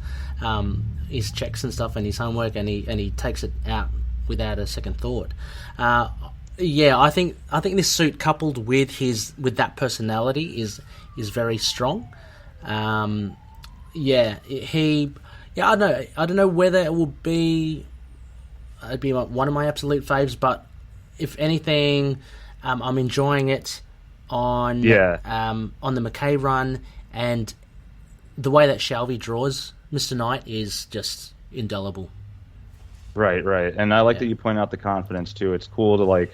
checks and stuff and his homework, and he takes it out without a second thought. I think this suit coupled with that personality is very strong. I don't know whether it will be. It'd be one of my absolute faves, but if anything, I'm enjoying it on the McKay run, and the way that Shalvey draws Mr. Knight is just indelible. Right, and I like that you point out the confidence too. It's cool to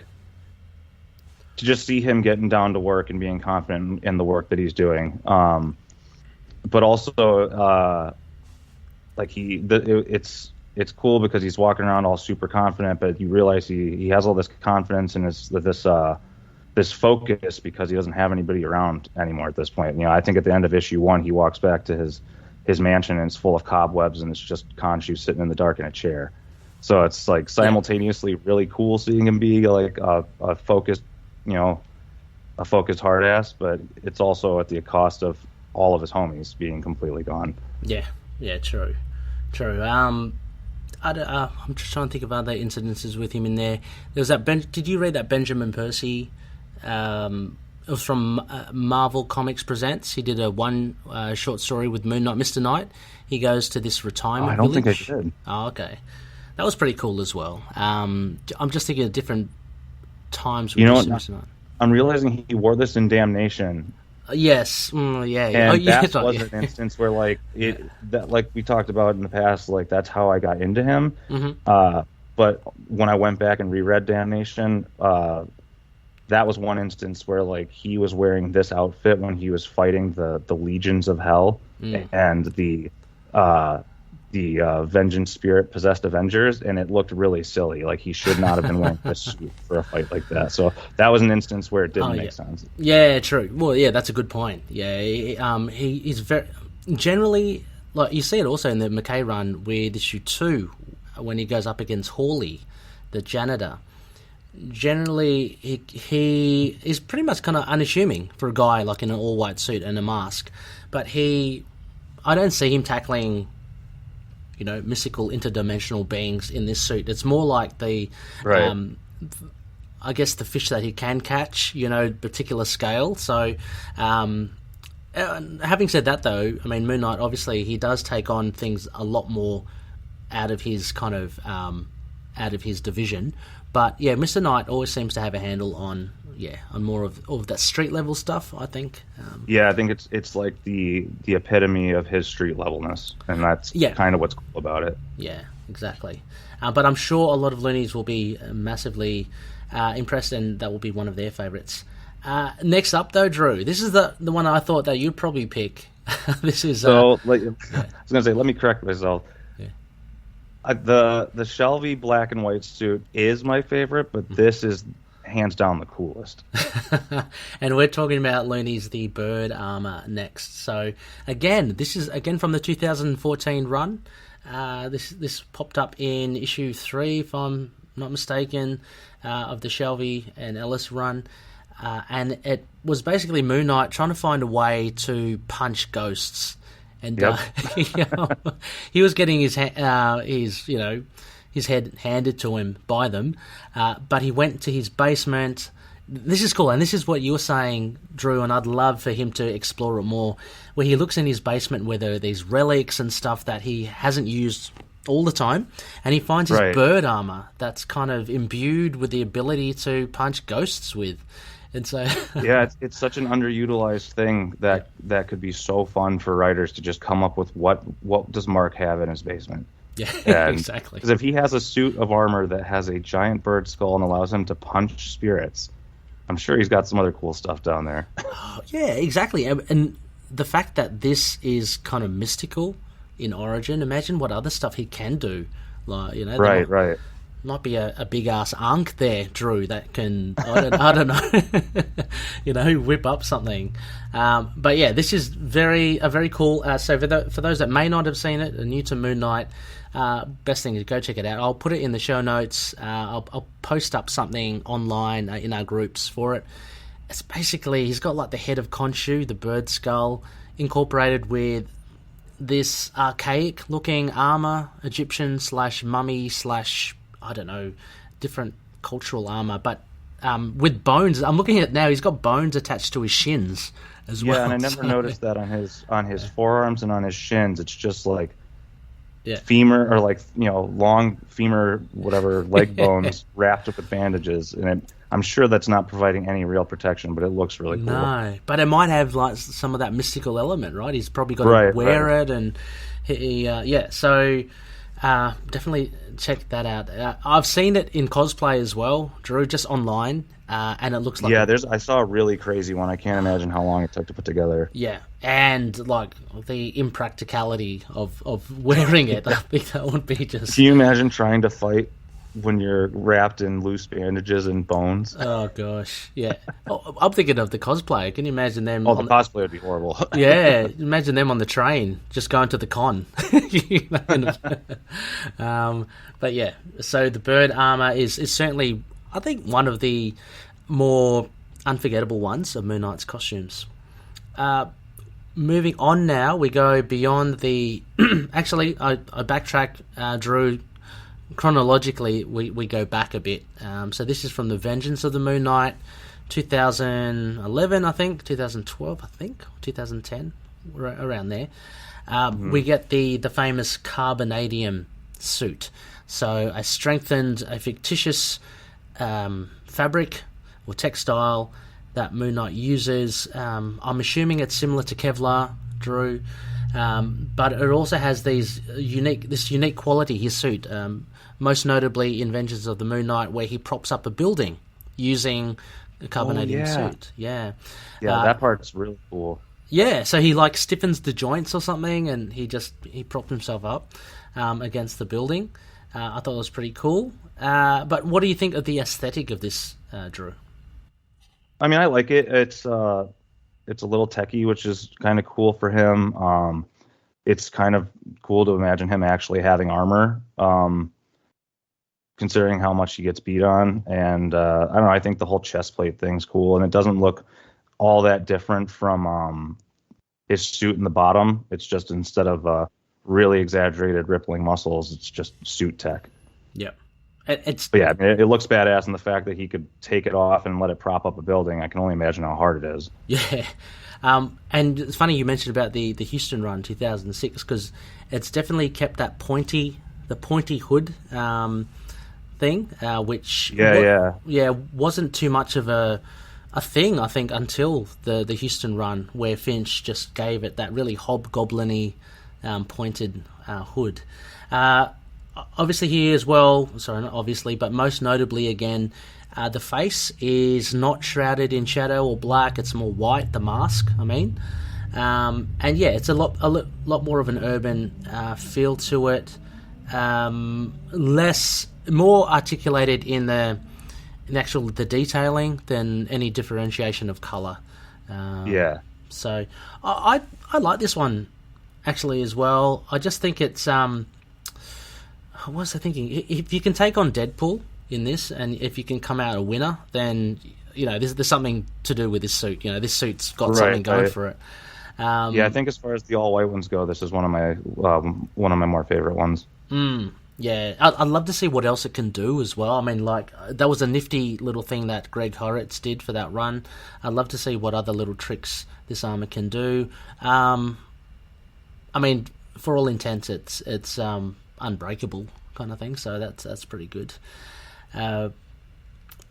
just see him getting down to work and being confident in the work that he's doing. But also, it's cool because he's walking around all super confident, but you realize he has all this confidence and this focus because he doesn't have anybody around anymore at this point. You know, I think at the end of issue 1, he walks back to his mansion and it's full of cobwebs and it's just Khonshu sitting in the dark in a chair. So it's like simultaneously really cool seeing him be like a focused, a focused hard ass, but it's also at the cost of all of his homies being completely gone. Yeah, true. I'm just trying to think of other incidences with him in there. There was that. Did you read that Benjamin Percy? It was from Marvel Comics Presents. He did one short story with Moon Knight, Mr. Knight. He goes to this retirement I don't village. think I did. Oh, okay. That was pretty cool as well. I'm just thinking of different times with Mr. Knight. I'm realizing he wore this in Damnation. Yes, yeah. And that was an instance where, like we talked about in the past, like that's how I got into him. Mm-hmm. But when I went back and reread Damnation, that was one instance where like he was wearing this outfit when he was fighting the legions of hell and the vengeance spirit possessed Avengers, and it looked really silly. Like he should not have been wearing this suit for a fight like that. So that was an instance where it didn't make sense. Yeah, true. Well, yeah, that's a good point. Yeah, he's very generally, like you see it also in the McKay run with issue 2 when he goes up against Hawley, the janitor. Generally, he is pretty much kind of unassuming for a guy like in an all white suit and a mask, but I don't see him tackling mystical interdimensional beings in this suit. It's more like the, I guess the fish that he can catch, particular scale. So, having said that though, I mean, Moon Knight, obviously he does take on things a lot more out of his kind of, out of his division. But yeah, Mr. Knight always seems to have a handle on more of that street level stuff, I think. I think it's like the epitome of his street levelness, and that's kind of what's cool about it. Yeah, exactly. But I'm sure a lot of Loonies will be massively impressed, and that will be one of their favourites. Next up, though, Drew, this is the one I thought that you'd probably pick. This is I was going to say, let me correct myself. The Shalvey black and white suit is my favorite, but this is hands down the coolest. And we're talking about Loonies, the Bird Armour next. So again, this is from the 2014 run. This popped up in issue 3, if I'm not mistaken, of the Shalvey and Ellis run. And it was basically Moon Knight trying to find a way to punch ghosts and Yep. he was getting his head handed to him by them, but he went to his basement. This is cool, and this is what you were saying, Drew, and I'd love for him to explore it more, where he looks in his basement where there are these relics and stuff that he hasn't used all the time, and he finds his bird armor that's kind of imbued with the ability to punch ghosts with. And so yeah, it's such an underutilized thing that could be so fun for writers to just come up with what does Mark have in his basement. Yeah, and, exactly. Because if he has a suit of armor that has a giant bird skull and allows him to punch spirits, I'm sure he's got some other cool stuff down there. Yeah, exactly. And the fact that this is kind of mystical in origin, imagine what other stuff he can do. Like, Right. Might be a big ass Ankh there, Drew, that can I don't know, whip up something. But yeah, this is very cool. So for those that may not have seen it, are new to Moon Knight, best thing is go check it out. I'll put it in the show notes. I'll post up something online in our groups for it. It's basically, he's got like the head of Khonshu, the bird skull, incorporated with this archaic looking armor, Egyptian / mummy / I don't know, different cultural armor, but with bones. I'm looking at it now. He's got bones attached to his shins as well. Yeah, and I never noticed that on his forearms and on his shins. It's just like femur, or like, long femur, whatever, leg bones wrapped up with bandages, and I'm sure that's not providing any real protection, but it looks really cool. No, but it might have like some of that mystical element, right? He's probably got to wear it, and so definitely check that out. I've seen it in cosplay as well, Drew, just online, and it looks like I saw a really crazy one. I can't imagine how long it took to put together. Yeah, and like the impracticality of wearing it. I think that would be just. Can you imagine trying to fight when you're wrapped in loose bandages and bones? Oh gosh, yeah. I'm thinking of the cosplayer. Can you imagine them? Oh, the cosplay would be horrible. Yeah, imagine them on the train, just going to the con. But yeah, so the bird armor is certainly, I think, one of the more unforgettable ones of Moon Knight's costumes. Moving on now, we go beyond the... Actually, I backtrack, Drew. Chronologically, we go back a bit. So this is from The Vengeance of the Moon Knight, 2011, I think, 2012, I think, 2010, around there. We get the famous Carbonadium Suit. So a fictitious fabric or textile that Moon Knight uses. I'm assuming it's similar to Kevlar, Drew, but it also has this unique quality, his suit. Most notably in Vengeance of the Moon Knight, where he props up a building using a Carbonadium suit. Yeah, that part's really cool. Yeah, so he like stiffens the joints or something, and he propped himself up against the building. I thought it was pretty cool. But what do you think of the aesthetic of this, Drew? I mean, I like it. It's a little techie, which is kind of cool for him. It's kind of cool to imagine him actually having armor, considering how much he gets beat on. And I don't know, I think the whole chest plate thing's cool, and it doesn't look all that different from his suit in the bottom. It's just, instead of really exaggerated rippling muscles, it's just suit tech. Yep. But yeah, it looks badass, and the fact that he could take it off and let it prop up a building, I can only imagine how hard it is. Yeah. And it's funny you mentioned about the Houston run 2006, because it's definitely kept that pointy hood thing, which wasn't too much of a thing, I think, until the Houston run, where Finch just gave it that really hobgoblin-y pointed hood. Obviously here as well, sorry, not obviously, but most notably again, the face is not shrouded in shadow or black, it's more white, the mask, I mean. And yeah, it's a lot more of an urban feel to it. More articulated in the detailing than any differentiation of color. So I like this one actually as well. I just think it's what was I thinking? If you can take on Deadpool in this, and if you can come out a winner, then there's something to do with this suit. This suit's got something going for it. Yeah, I think as far as the all white ones go, this is one of my more favorite ones. Yeah, I'd love to see what else it can do as well. I mean, like, that was a nifty little thing that Greg Horwitz did for that run. I'd love to see what other little tricks this armor can do. I mean, for all intents, it's unbreakable kind of thing, so that's pretty good. And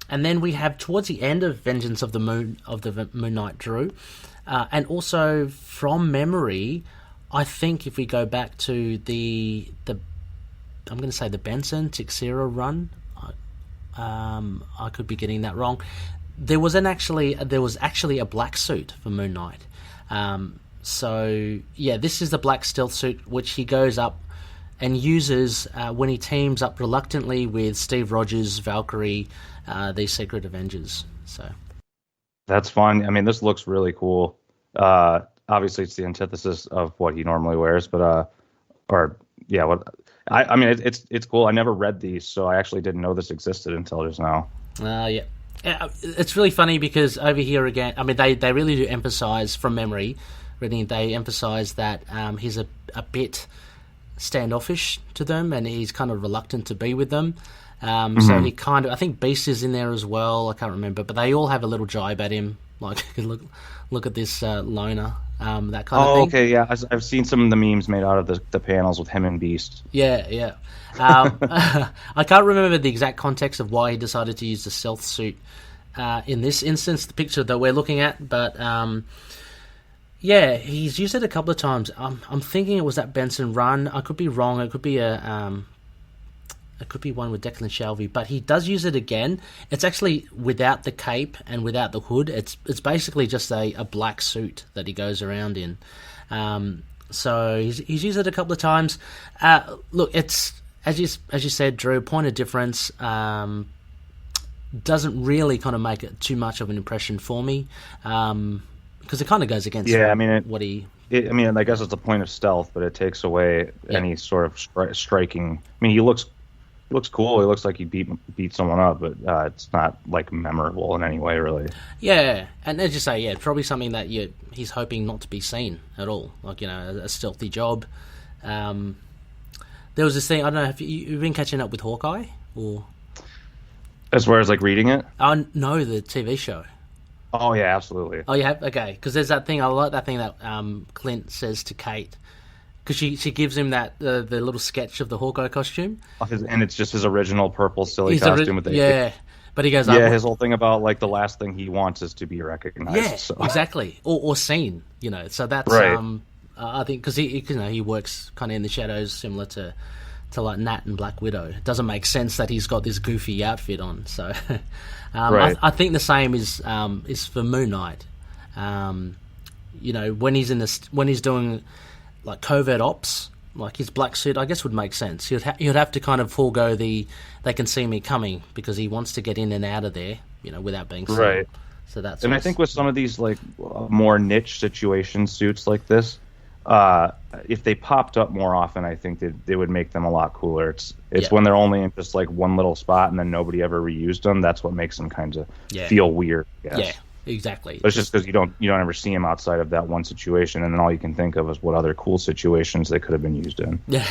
then we have towards the end of Vengeance of the Moon Knight Drew, and also from memory, I think if we go back to the I'm going to say the Benson Tixera run. I could be getting that wrong. There was actually a black suit for Moon Knight. So yeah, this is the black stealth suit which he goes up and uses when he teams up reluctantly with Steve Rogers, Valkyrie, the Secret Avengers. So that's fun. I mean, this looks really cool. Obviously, it's the antithesis of what he normally wears, but I mean, it's cool. I never read these, so I actually didn't know this existed until just now. Yeah. It's really funny because over here again, I mean, they really do emphasize from memory, really, they emphasize that he's a bit standoffish to them and he's kind of reluctant to be with them. So he kind of, I think Beast is in there as well. I can't remember, but they all have a little jibe at him, like look at this loner. That kind of thing. Oh, okay, yeah. I've seen some of the memes made out of the panels with him and Beast. Yeah. I can't remember the exact context of why he decided to use the stealth suit in this instance, the picture that we're looking at, but yeah, he's used it a couple of times. I'm thinking it was that Benson run. I could be wrong. It could be it could be one with Declan Shalvey, but he does use it again. It's actually without the cape and without the hood. It's basically just a black suit that he goes around in. So he's used it a couple of times. Look, it's as you said, Drew. Point of difference. Doesn't really kind of make it too much of an impression for me, because it kind of goes against. Yeah, I mean what he. I mean, I guess it's a point of stealth, but it takes away any sort of striking. I mean, he looks cool. He looks like he beat someone up, but it's not like memorable in any way, really. Yeah, and as you say, yeah, probably something that he's hoping not to be seen at all. Like, you know, a stealthy job. There was this thing. I don't know if you've been catching up with Hawkeye or. As far as like reading it? No, the TV show. Oh yeah, absolutely. Oh, you have? Okay, because there's that thing. I like that thing that Clint says to Kate. Because she gives him that the little sketch of the Hawkeye costume, and it's just his original purple silly costume with the But he goes, his whole thing about like the last thing he wants is to be recognized. Yeah, so. Exactly, or seen. You know, so that's right. I think because he works kind of in the shadows, similar to like Nat and Black Widow. It doesn't make sense that he's got this goofy outfit on. So right. I think the same is for Moon Knight. You know, when he's doing like covert ops, like his black suit, I guess would make sense. He'd have to kind of forego they can see me coming, because he wants to get in and out of there, you know, without being seen. Right. So that's. And I think with some of these like more niche situation suits like this, if they popped up more often, I think they would make them a lot cooler. It's when they're only in just like one little spot and then nobody ever reused them. That's what makes them kind of feel weird, I guess. Yeah. Exactly. But it's just because you don't ever see him outside of that one situation, and then all you can think of is what other cool situations they could have been used in. Yeah.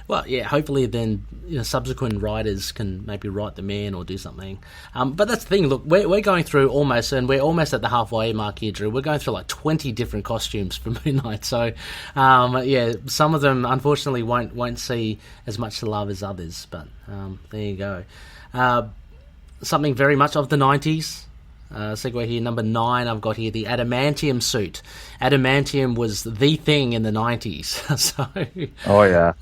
Well, yeah. Hopefully, then subsequent writers can maybe write them in or do something. But that's the thing. Look, we're going through almost at the halfway mark here, Drew. We're going through like 20 different costumes for Moon Knight. So, some of them unfortunately won't see as much love as others. But there you go. Something very much of the 90s. Segue here, number 9, I've got here the Adamantium suit. Adamantium was the thing in the 90s. So, oh yeah.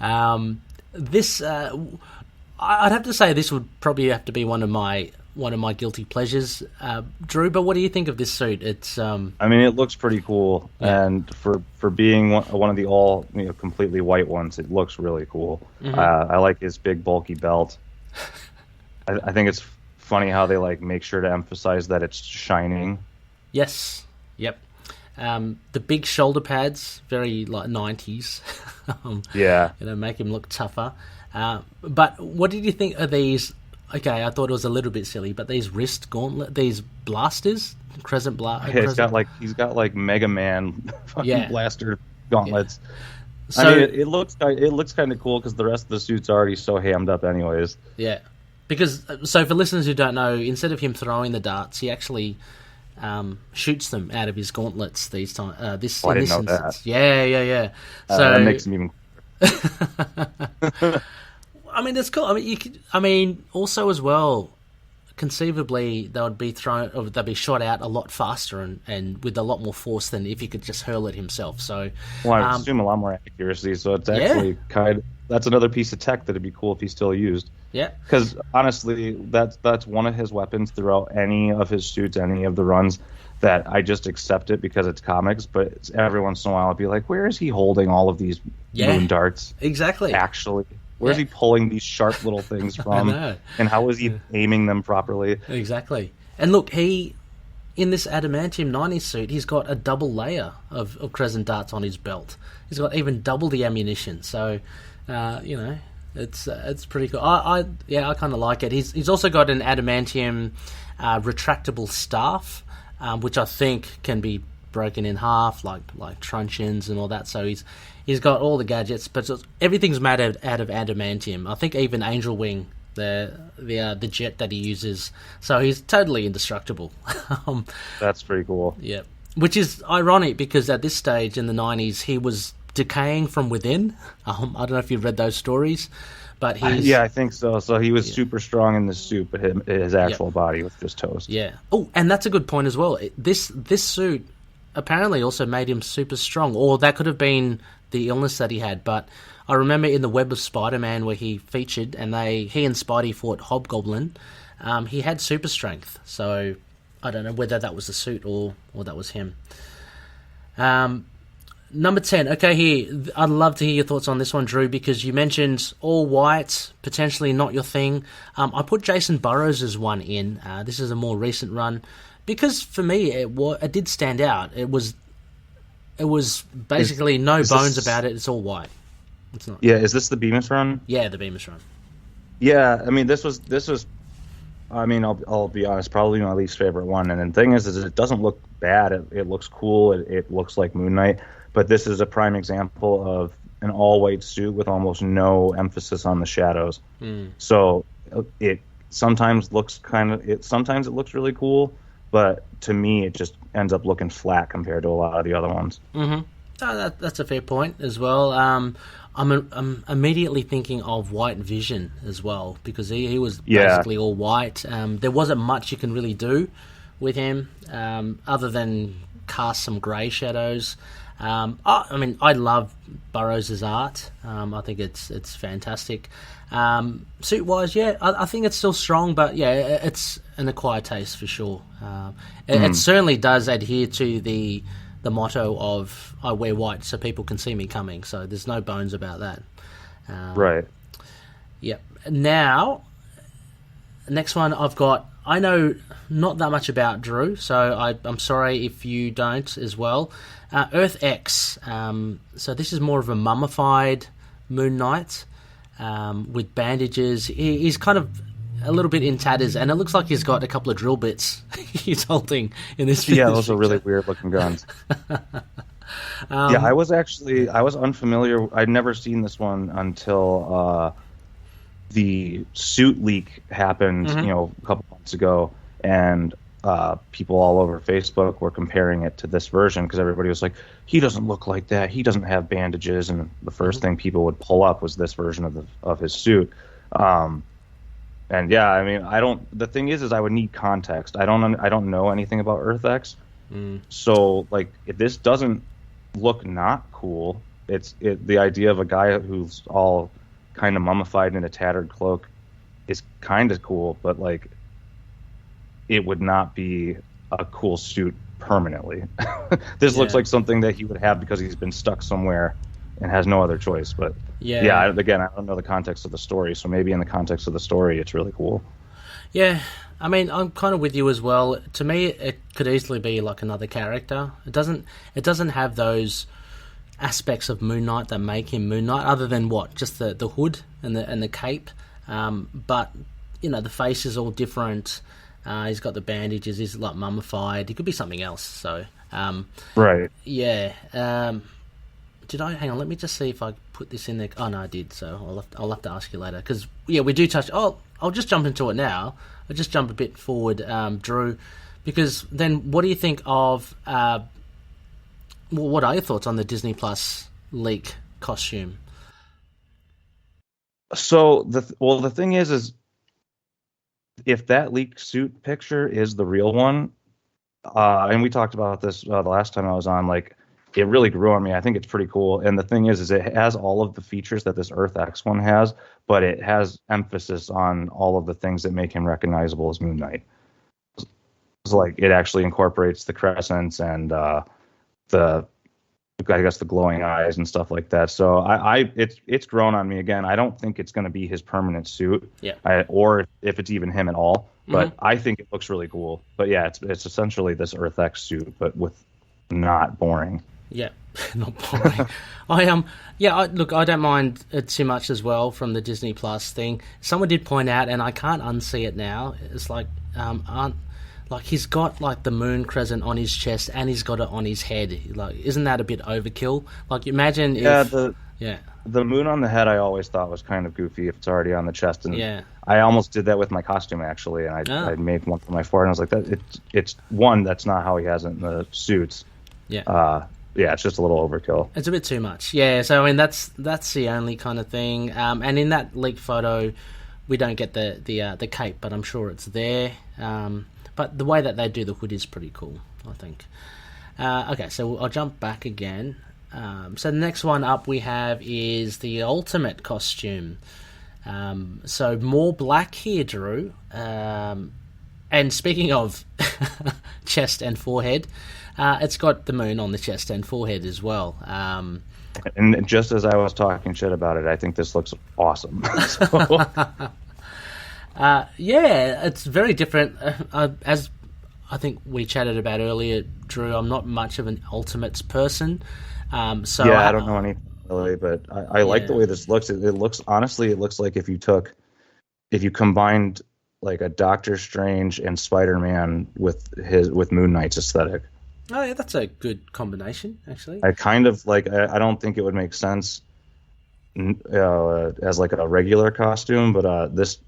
This, I'd have to say, this would probably have to be one of my guilty pleasures, Drew. But what do you think of this suit? It's. I mean, it looks pretty cool, and for being one of the all completely white ones, it looks really cool. Mm-hmm. I like his big bulky belt. I think it's funny how they like make sure to emphasize that it's shining. Yes. Yep. The big shoulder pads, very like 90s. Yeah. Make him look tougher. But what did you think of these okay, I thought it was a little bit silly, but these wrist gauntlet, these blasters, crescent blast. Yeah, he's got like Mega Man fucking blaster gauntlets. Yeah. So, I mean, it looks kind of cool because the rest of the suit's already so hammed up, anyways. Yeah, because so for listeners who don't know, instead of him throwing the darts, he actually shoots them out of his gauntlets these time. I didn't know instance. that. Yeah. So that makes him even. I mean, that's cool. I mean, also as well, conceivably they would be thrown, or they'd be shot out a lot faster and with a lot more force than if he could just hurl it himself. So, well, I assume a lot more accuracy. So it's actually that's another piece of tech that'd be cool if he still used. Yeah. Because honestly, that's one of his weapons throughout any of his suits, any of the runs. That I just accept it because it's comics, but every once in a while I'll be like, where is he holding all of these moon darts? Exactly. Actually, where's he pulling these sharp little things from? And how is he aiming them properly? Exactly. And look, in this Adamantium 90s suit, he's got a double layer of crescent darts on his belt. He's got even double the ammunition. So, it's pretty cool. I kind of like it. He's also got an Adamantium retractable staff. Which I think can be broken in half, like truncheons and all that. So he's got all the gadgets, but everything's made out of adamantium. I think even Angel Wing, the jet that he uses, so he's totally indestructible. That's pretty cool. Yeah, which is ironic because at this stage in the 90s, he was decaying from within. I don't know if you've read those stories. But I think so. So he was super strong in the suit, but his actual body was just toast. Yeah. Oh, and that's a good point as well. This suit apparently also made him super strong, or that could have been the illness that he had. But I remember in the Web of Spider-Man where he featured, and he and Spidey fought Hobgoblin. He had super strength, so I don't know whether that was the suit or that was him. Number 10. Okay, here. I'd love to hear your thoughts on this one, Drew, because you mentioned all white, potentially not your thing. I put Jacen Burrows' one in. This is a more recent run. Because for me, it did stand out. It was basically no bones about it. It's all white. It's not. Yeah, is this the Bemis run? Yeah, the Bemis run. Yeah, I mean, this was. I mean, I'll be honest, probably my least favorite one. And the thing is it doesn't look bad. It looks cool. It looks like Moon Knight. But this is a prime example of an all-white suit with almost no emphasis on the shadows. So it sometimes looks sometimes it looks really cool, but to me it just ends up looking flat compared to a lot of the other ones. Mm-hmm. Oh, that's a fair point as well. I'm immediately thinking of White Vision as well because he was basically all white. There wasn't much you can really do with him other than cast some grey shadows. I mean, I love Burrows' art. I think it's fantastic. Suit-wise, I think it's still strong, but it's an acquired taste for sure. It certainly does adhere to the motto of I wear white so people can see me coming. So there's no bones about that. Right. Yep. Now, next one I've got. I know not that much about Drew, so I'm sorry if you don't as well. Earth X. So this is more of a mummified Moon Knight with bandages. He's kind of a little bit in tatters, and it looks like he's got a couple of drill bits he's holding in this video. Yeah, those are really weird-looking guns. I was unfamiliar. I'd never seen this one until the suit leak happened, a couple months ago, and people all over Facebook were comparing it to this version because everybody was like, he doesn't look like that. He doesn't have bandages, and the first thing people would pull up was this version of his suit. And yeah, I mean, the thing is I would need context. I don't know anything about Earth X. So like, if this doesn't look not cool, the idea of a guy who's all kind of mummified in a tattered cloak is kind of cool, but like, it would not be a cool suit permanently. This looks like something that he would have because he's been stuck somewhere and has no other choice. But again, I don't know the context of the story, so maybe in the context of the story, it's really cool. Yeah, I mean, I'm kind of with you as well. To me, it could easily be like another character. It doesn't have those aspects of Moon Knight that make him Moon Knight, other than just the hood and the cape. But the face is all different. He's got the bandages. He's like mummified. He could be something else. So, right. Yeah. Did I? Hang on. Let me just see if I put this in there. Oh no, I did. So I'll have to ask you later because we do touch. Oh, I'll just jump into it now. I'll just jump a bit forward, Drew, because then what do you think of? What are your thoughts on the Disney Plus leak costume? So the thing is if that leaked suit picture is the real one, and we talked about this the last time I was on, like it really grew on me. I think it's pretty cool. And the thing is it has all of the features that this Earth X one has, but it has emphasis on all of the things that make him recognizable as Moon Knight. It's like it actually incorporates the crescents and the glowing eyes and stuff like that. So it's grown on me again. I don't think it's going to be his permanent suit, or if it's even him at all. But I think it looks really cool. But yeah, it's essentially this Earth X suit, but with not boring. Yeah, not boring. I don't mind it too much as well from the Disney Plus thing. Someone did point out, and I can't unsee it now. It's like like he's got like the moon crescent on his chest and he's got it on his head. Like, isn't that a bit overkill? Like, imagine if the moon on the head I always thought was kind of goofy if it's already on the chest. And I almost did that with my costume actually, and I made one for my forehead. And I was like, it's one that's not how he has it in the suits. It's just a little overkill. It's a bit too much. Yeah, so I mean that's the only kind of thing. And in that leaked photo, we don't get the cape, but I'm sure it's there. But the way that they do the hood is pretty cool, I think. Okay, so I'll jump back again. So the next one up we have is the ultimate costume. So more black here, Drew. And speaking of chest and forehead, it's got the moon on the chest and forehead as well. And just as I was talking shit about it, I think this looks awesome. It's very different. As I think we chatted about earlier, Drew, I'm not much of an Ultimates person. I don't know anything really, but I like the way this looks. It looks like if you combined like a Doctor Strange and Spider-Man with Moon Knight's aesthetic. Oh yeah, that's a good combination, actually. I kind of like. I don't think it would make sense as like a regular costume, but this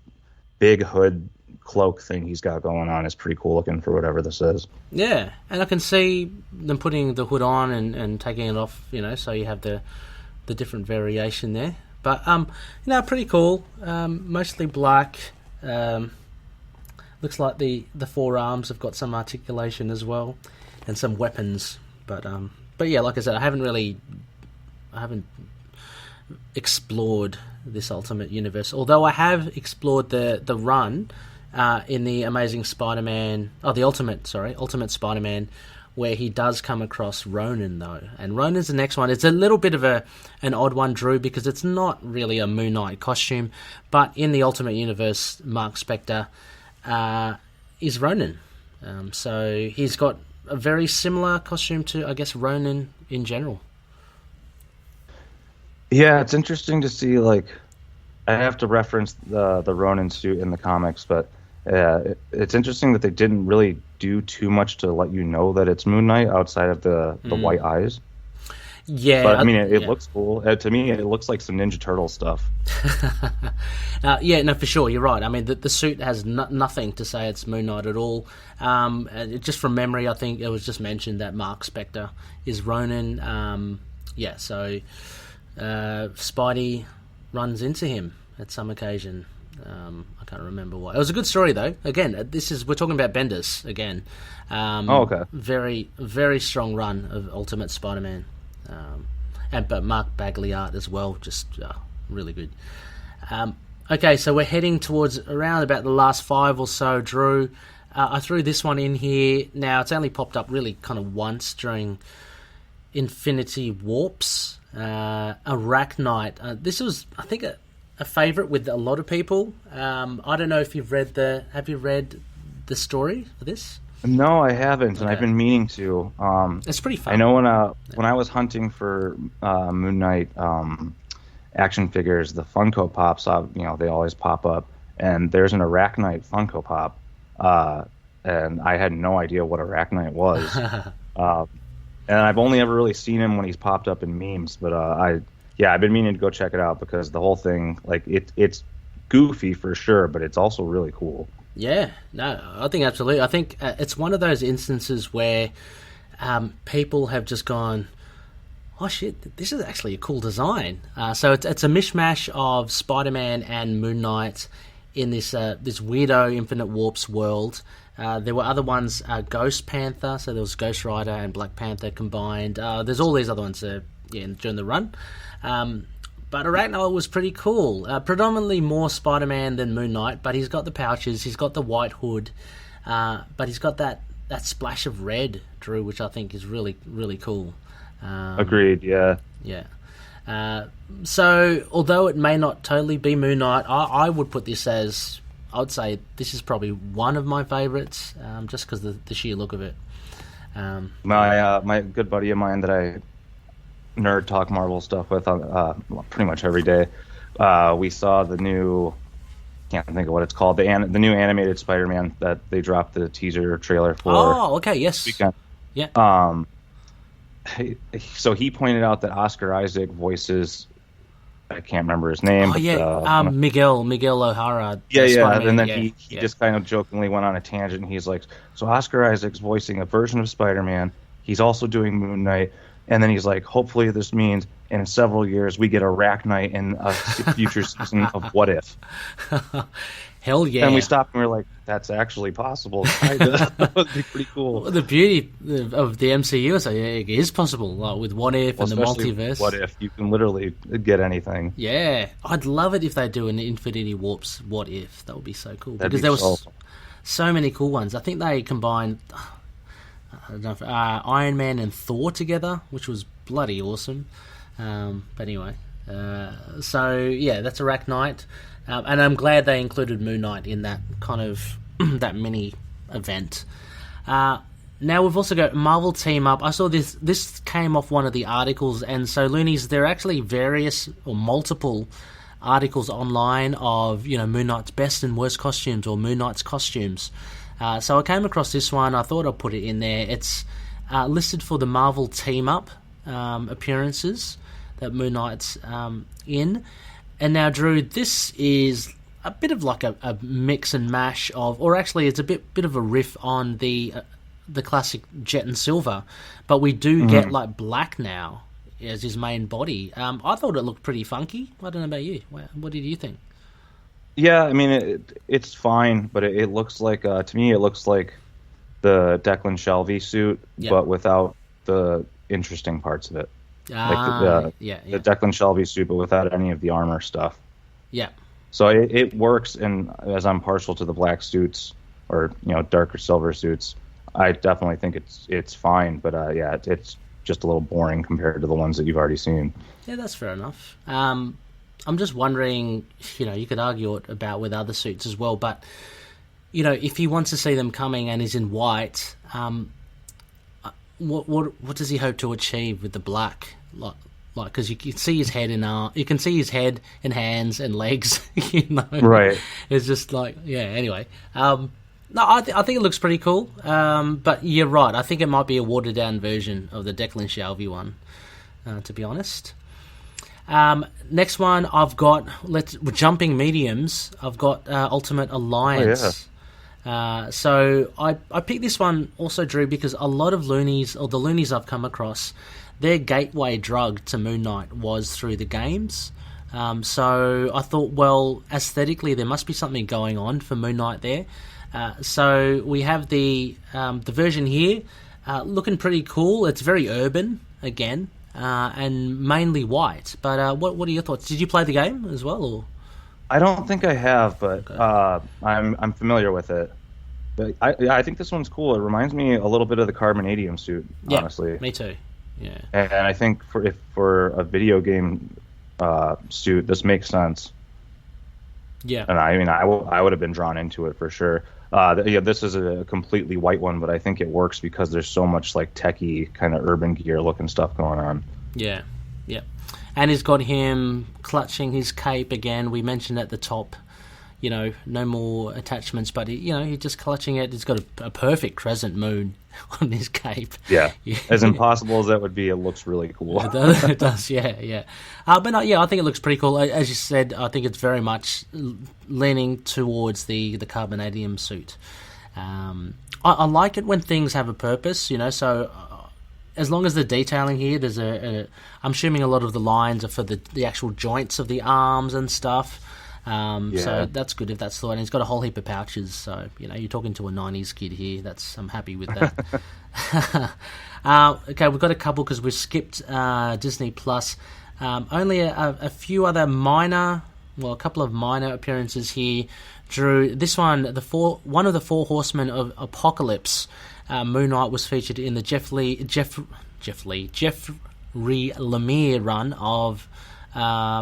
big hood cloak thing he's got going on is pretty cool looking for whatever this is. Yeah, and I can see them putting the hood on and taking it off, so you have the different variation there. But pretty cool. Mostly black. Looks like the forearms have got some articulation as well, and some weapons. But yeah, like I said, I haven't explored this Ultimate Universe, although I have explored the run in the Amazing Spider-Man, the Ultimate Spider-Man, where he does come across Ronin though, and Ronin's the next one. It's a little bit of an odd one, Drew, because it's not really a Moon Knight costume, but in the Ultimate Universe, Mark Spector is Ronin, so he's got a very similar costume to, I guess, Ronin in general. Yeah, it's interesting to see, like, I have to reference the Ronin suit in the comics, but it's interesting that they didn't really do too much to let you know that it's Moon Knight outside of the white eyes. Yeah. But, I mean, it looks cool. To me, it looks like some Ninja Turtle stuff. For sure, you're right. I mean, the suit has nothing to say it's Moon Knight at all. Just from memory, I think it was just mentioned that Mark Spector is Ronin. So Spidey runs into him at some occasion. I can't remember why. It was a good story though. Again, we're talking about Bendis again. Okay. Very, very strong run of Ultimate Spider-Man, but Mark Bagley art as well, just really good. Okay, so we're heading towards around about the last 5 or so, Drew. I threw this one in here. Now it's only popped up really kind of once during Infinity Warps. Arachknight. This was, I think, a favorite with a lot of people. I don't know if have you read the story for this? No, I haven't, and I've been meaning to. It's pretty fun. I know when I was hunting for Moon Knight action figures, the Funko Pops, they always pop up, and there's an Arachknight Funko Pop, and I had no idea what Arachknight was. And I've only ever really seen him when he's popped up in memes, but I've been meaning to go check it out because the whole thing, like, it's goofy for sure, but it's also really cool. Yeah, no, I think absolutely. I think it's one of those instances where people have just gone, oh shit, this is actually a cool design. So it's a mishmash of Spider-Man and Moon Knight in this weirdo Infinite Warps world. There were other ones, Ghost Panther, so there was Ghost Rider and Black Panther combined. There's all these other ones during the run. But Arachknight was pretty cool. Predominantly more Spider-Man than Moon Knight, but he's got the pouches, he's got the white hood, but he's got that splash of red, Drew, which I think is really, really cool. Agreed, yeah. Yeah. So, although it may not totally be Moon Knight, I would put this as, I would say this is probably one of my favourites, just because the sheer look of it. My good buddy of mine that I nerd talk Marvel stuff with pretty much every day, we saw the new, can't think of what it's called, the new animated Spider-Man that they dropped the teaser trailer for. Oh, okay, yes. Weekend. Yeah. So he pointed out that Oscar Isaac voices, I can't remember his name. Oh, yeah, Miguel O'Hara. Yeah, and then he just kind of jokingly went on a tangent, and he's like, so Oscar Isaac's voicing a version of Spider-Man, he's also doing Moon Knight, and then he's like, hopefully this means in several years we get Arachknight in a future season of What If. Hell yeah. And we stopped and we were like, that's actually possible. That would be pretty cool. Well, the beauty of the MCU is it is possible, like with What If and the multiverse. What If, you can literally get anything. Yeah. I'd love it if they do an Infinity Warps What If. That would be so cool. That'd because be there was so many cool ones. I think they combined Iron Man and Thor together, which was bloody awesome. But anyway, so yeah, that's Arachknight. And I'm glad they included Moon Knight in that kind of that mini event. Now we've also got Marvel Team Up. I saw this came off one of the articles, and so Loonies, there are actually various or multiple articles online of Moon Knight's best and worst costumes or Moon Knight's costumes. So I came across this one. I thought I'd put it in there. It's listed for the Marvel Team Up appearances that Moon Knight's in. And now, Drew, this is a bit of like a mix and mash of, or actually it's a bit of a riff on the classic Jet and Silver, but we do get like black now as his main body. I thought it looked pretty funky. I don't know about you. What did you think? Yeah, I mean, it's fine, but it looks like, to me, it looks like the Declan Shalvey suit, but without the interesting parts of it. The Declan Shalvey suit, but without any of the armor stuff. Yeah. So it works, and as I'm partial to the black suits or darker silver suits, I definitely think it's fine. But it's just a little boring compared to the ones that you've already seen. Yeah, that's fair enough. I'm just wondering, you could argue it about with other suits as well, but if he wants to see them coming and is in white, what does he hope to achieve with the black? Like because you can see his head and hands and legs. Right? It's just like Anyway, no, I think it looks pretty cool. But you're right. I think it might be a watered down version of the Declan Shalvey one, to be honest. Next one I've got. Jumping mediums. I've got Ultimate Alliance. Oh, yeah. So I picked this one also, Drew, because a lot of Loonies, or the Loonies I've come across, their gateway drug to Moon Knight was through the games. So I thought, well, aesthetically there must be something going on for Moon Knight there. So we have the version here, looking pretty cool. It's very urban again, and mainly white. But what are your thoughts? Did you play the game as well, or? I don't think I have, but okay. I'm familiar with it. But I think this one's cool. It reminds me a little bit of the Carbonadium Suit, honestly. Me too. Yeah. And I think for a video game suit, this makes sense. Yeah. And I mean, I would have been drawn into it for sure. This is a completely white one, but I think it works because there's so much like techie kind of urban gear looking stuff going on. Yeah. Yeah. And he's got him clutching his cape again. We mentioned at the top, no more attachments, but he's just clutching it. He's got a perfect crescent moon on his cape. Yeah, as impossible as that would be, it looks really cool. It does, yeah. But I think it looks pretty cool. As you said, I think it's very much leaning towards the Carbonadium suit. I like it when things have a purpose, so as long as the detailing here, there's I'm assuming a lot of the lines are for the actual joints of the arms and stuff. So that's good if that's the one. He's got a whole heap of pouches, so you're talking to a 90s kid here. I'm happy with that. Okay, we've got a couple because we've skipped Disney Plus. Only a few other a couple of minor appearances here. Drew, this one, one of the four Horsemen of Apocalypse, Moon Knight, was featured in the Jeffrey Lemire run of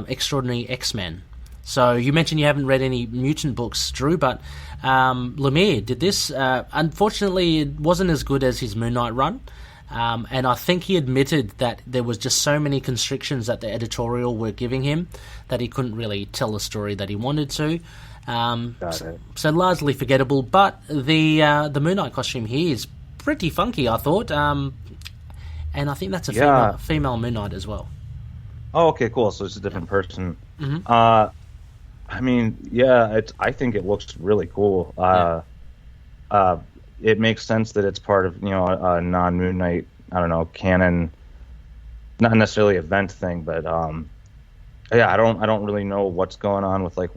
Extraordinary X-Men. So you mentioned you haven't read any mutant books, Drew, but Lemire did this. Unfortunately, it wasn't as good as his Moon Knight run, and I think he admitted that there was just so many constrictions that the editorial were giving him that he couldn't really tell the story that he wanted to. So largely forgettable, but the Moon Knight costume here is pretty funky, I thought, and I think that's a female Moon Knight as well. Oh, okay, cool. So it's a different person. Mm-hmm. I think it looks really cool. It makes sense that it's part of a non-Moon Knight, canon, not necessarily event thing, but I don't really know what's going on with like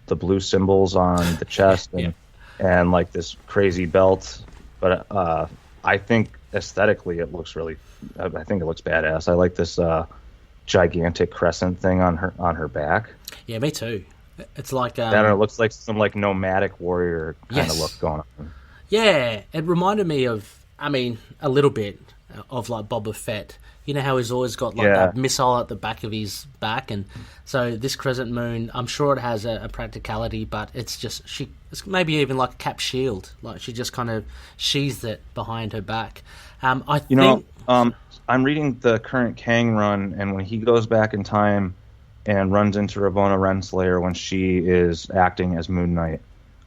the blue symbols on the chest and like this crazy belt, but I think aesthetically it looks I think it looks badass. I like this gigantic crescent thing on her back. Yeah, me too. It's like it looks like some like nomadic warrior kind of look going on. Yeah, it reminded me of, a little bit of like Boba Fett. You know how he's always got like that missile at the back of his back, and so this crescent moon, I'm sure it has a practicality, but it's it's maybe even like a cap shield, like she just kind of sheathes it behind her back. I'm reading the current Kang run, and when he goes back in time and runs into Ravonna Renslayer when she is acting as Moon Knight,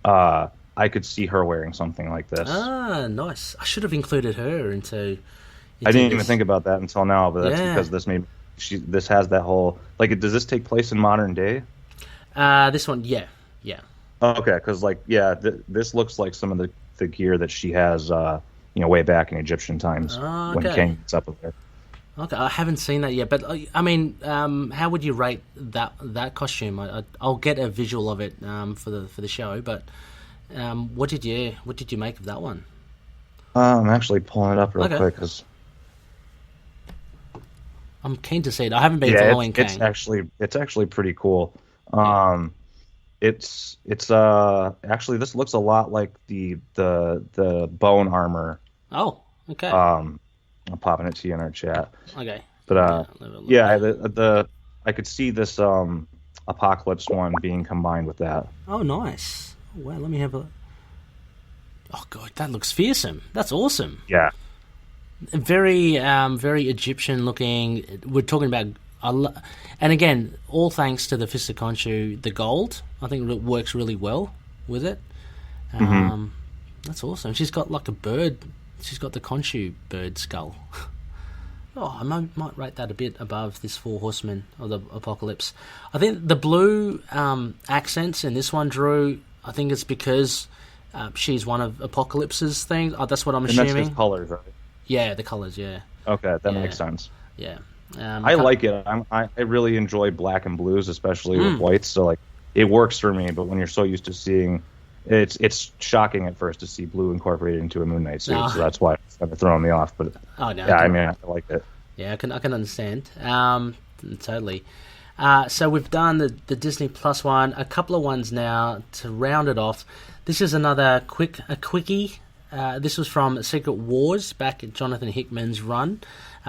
I could see her wearing something like this. Ah, nice. I should have included her into I didn't even think about that until now, but that's because this has that whole like. Does this take place in modern day? This one, yeah. Okay, because this looks like some of the gear that she has, way back in Egyptian times when Kang gets up with her. Okay, I haven't seen that yet, but how would you rate that costume? I'll get a visual of it for the show, but what did you make of that one? I'm actually pulling it up real quick because I'm keen to see it. I haven't been following Kang. It's actually pretty cool. It's actually this looks a lot like the bone armor. Oh, okay. I'm popping it to you in our chat. Okay. But I could see this Apocalypse one being combined with that. Oh, nice. Well, let me have a. Oh god, that looks fearsome. That's awesome. Yeah. Very Egyptian looking. We're talking about, and again, all thanks to the Fist of Khonshu, the gold. I think it works really well with it. That's awesome. She's got like a bird. She's got the Khonshu bird skull. I might rate that a bit above this Four Horsemen of the Apocalypse. I think the blue accents in this one, Drew, I think it's because she's one of Apocalypse's things. That's what I'm assuming. And that's his colors, right? Yeah, the colors, yeah. Okay, that makes sense. Yeah. I like it. I really enjoy black and blues, especially with whites, so like it works for me, but when you're so used to seeing... It's shocking at first to see blue incorporated into a Moon Knight suit, so that's why it's kind of throwing me off. But I like it. Yeah, I can understand. Totally. So we've done the Disney Plus one, a couple of ones now to round it off. This is another quickie. This was from Secret Wars back at Jonathan Hickman's run.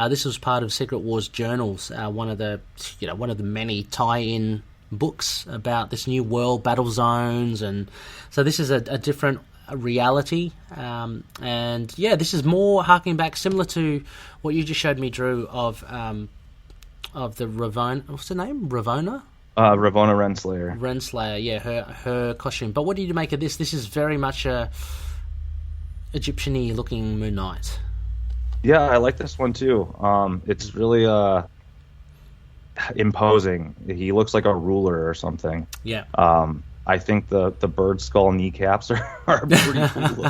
This was part of Secret Wars Journals, one of the many tie-in books about this new world, battle zones, and so this is a different reality, and this is more harking back similar to what you just showed me, Drew, of the Ravonna. What's the name? Ravonna? Ravonna Renslayer. Renslayer, yeah, her costume. But what did you make of this? This is very much a Egyptian-y looking Moon Knight. Yeah, I like this one too. It's really imposing. He looks like a ruler or something. Yeah. I think the bird skull kneecaps are pretty cool.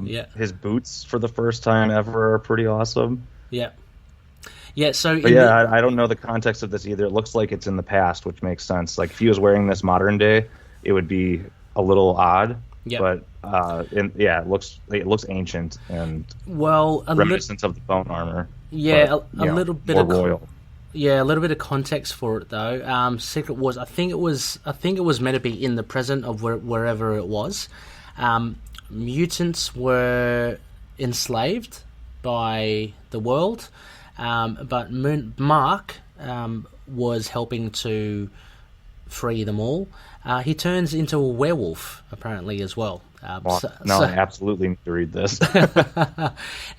Yeah. His boots for the first time ever are pretty awesome. Yeah. Yeah, so... But yeah, I don't know the context of this either. It looks like it's in the past, which makes sense. Like, if he was wearing this modern day, it would be a little odd. Yep. But, it looks ancient and reminiscent of the bone armor. Yeah, a little bit more of... royal. Yeah, a little bit of context for it, though. Secret Wars, I think it was meant to be in the present of wherever it was. Mutants were enslaved by the world, but Mark was helping to free them all. He turns into a werewolf, apparently, as well. I absolutely need to read this.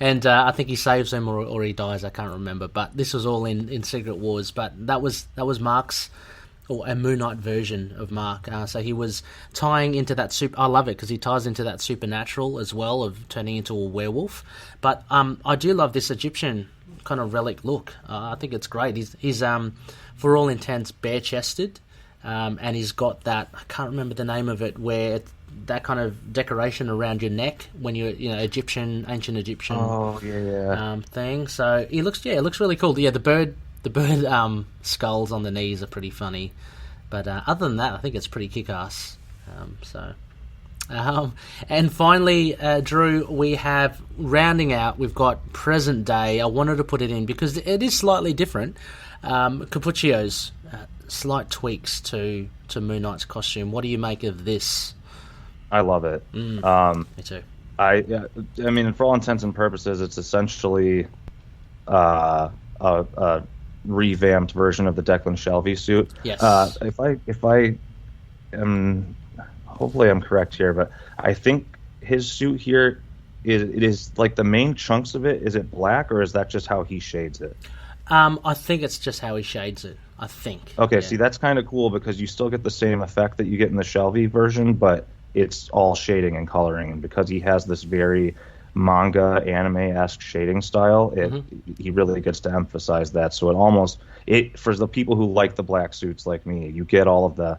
And I think he saves them or he dies, I can't remember. But this was all in Secret Wars. But that was Mark's, or a Moon Knight version of Mark. So he was tying into that I love it because he ties into that supernatural as well of turning into a werewolf. But I do love this Egyptian kind of relic look. I think it's great. He's for all intents bare-chested, and he's got that, I can't remember the name of it, where that kind of decoration around your neck when you're, ancient Egyptian thing. So it looks really cool. Yeah, the bird skulls on the knees are pretty funny, but other than that, I think it's pretty kick-ass. And finally, Drew, we have rounding out. We've got present day. I wanted to put it in because it is slightly different. Cappuccio's slight tweaks to Moon Knight's costume. What do you make of this? I love it. Me too. I mean, for all intents and purposes, it's essentially a revamped version of the Declan Shalvey suit. Yes. If I am, hopefully I'm correct here, but I think his suit here is like the main chunks of it. Is it black, or is that just how he shades it? I think it's just how he shades it. I think. Okay, yeah. See, that's kind of cool because you still get the same effect that you get in the Shalvey version, but it's all shading and coloring, and because he has this very manga anime-esque shading style, he really gets to emphasize that. So for the people who like the black suits like me, you get all of the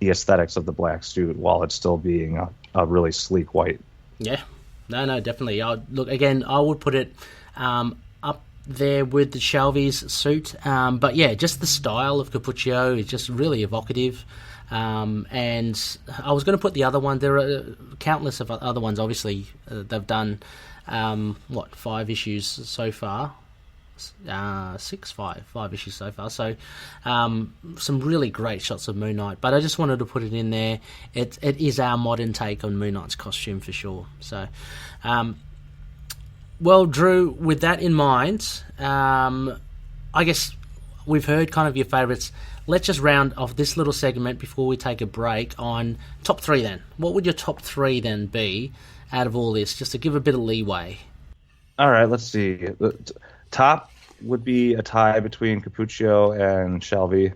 aesthetics of the black suit while it's still being a really sleek white. Yeah, no, definitely. I would put it up there with the Shalvey's suit, but yeah, just the style of Cappuccio is just really evocative. And I was going to put the other one. There are countless of other ones. Obviously, they've done 5 issues so far. 5 issues so far. So some really great shots of Moon Knight. But I just wanted to put it in there. It is our modern take on Moon Knight's costume for sure. So, well, Drew, with that in mind, I guess we've heard kind of your favourites. Let's just round off this little segment before we take a break on top 3 then. What would your top 3 then be out of all this, just to give a bit of leeway? All right, let's see. The top would be a tie between Cappuccio and Shalvey.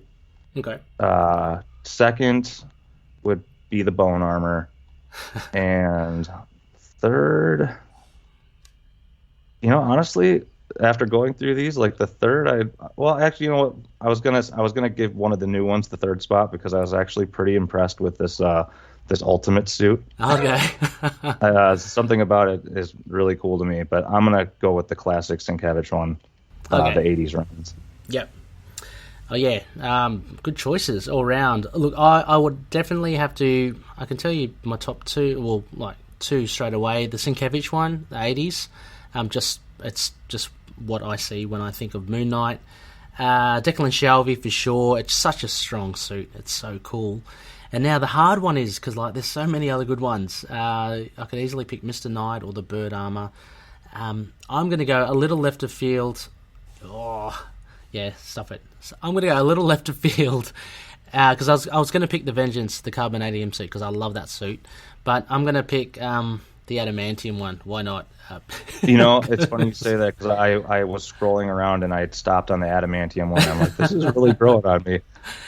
Okay. Second would be the bone armor. And third, honestly, after going through these, like the third, actually, you know what? I was gonna give one of the new ones the third spot because I was actually pretty impressed with this ultimate suit. Okay. Something about it is really cool to me, but I'm gonna go with the classic Sienkiewicz one, the '80s runs. Yep. Oh yeah, good choices all round. Look, I would definitely have to. I can tell you my top 2. Well, like 2 straight away. The Sienkiewicz one, the '80s. It's just what I see when I think of Moon Knight. Declan Shalvey for sure. It's such a strong suit. It's so cool. And now the hard one is because there's so many other good ones. I could easily pick Mr. Knight or the bird armor. I'm going to go a little left of field. Oh, yeah, stop it. So I'm going to go a little left of field because I was going to pick the Vengeance, the Carbonadium suit, because I love that suit. But I'm going to pick the adamantium one. Why not? It's funny you say that, because I was scrolling around and I had stopped on the adamantium one. I'm like, this is really growing on me.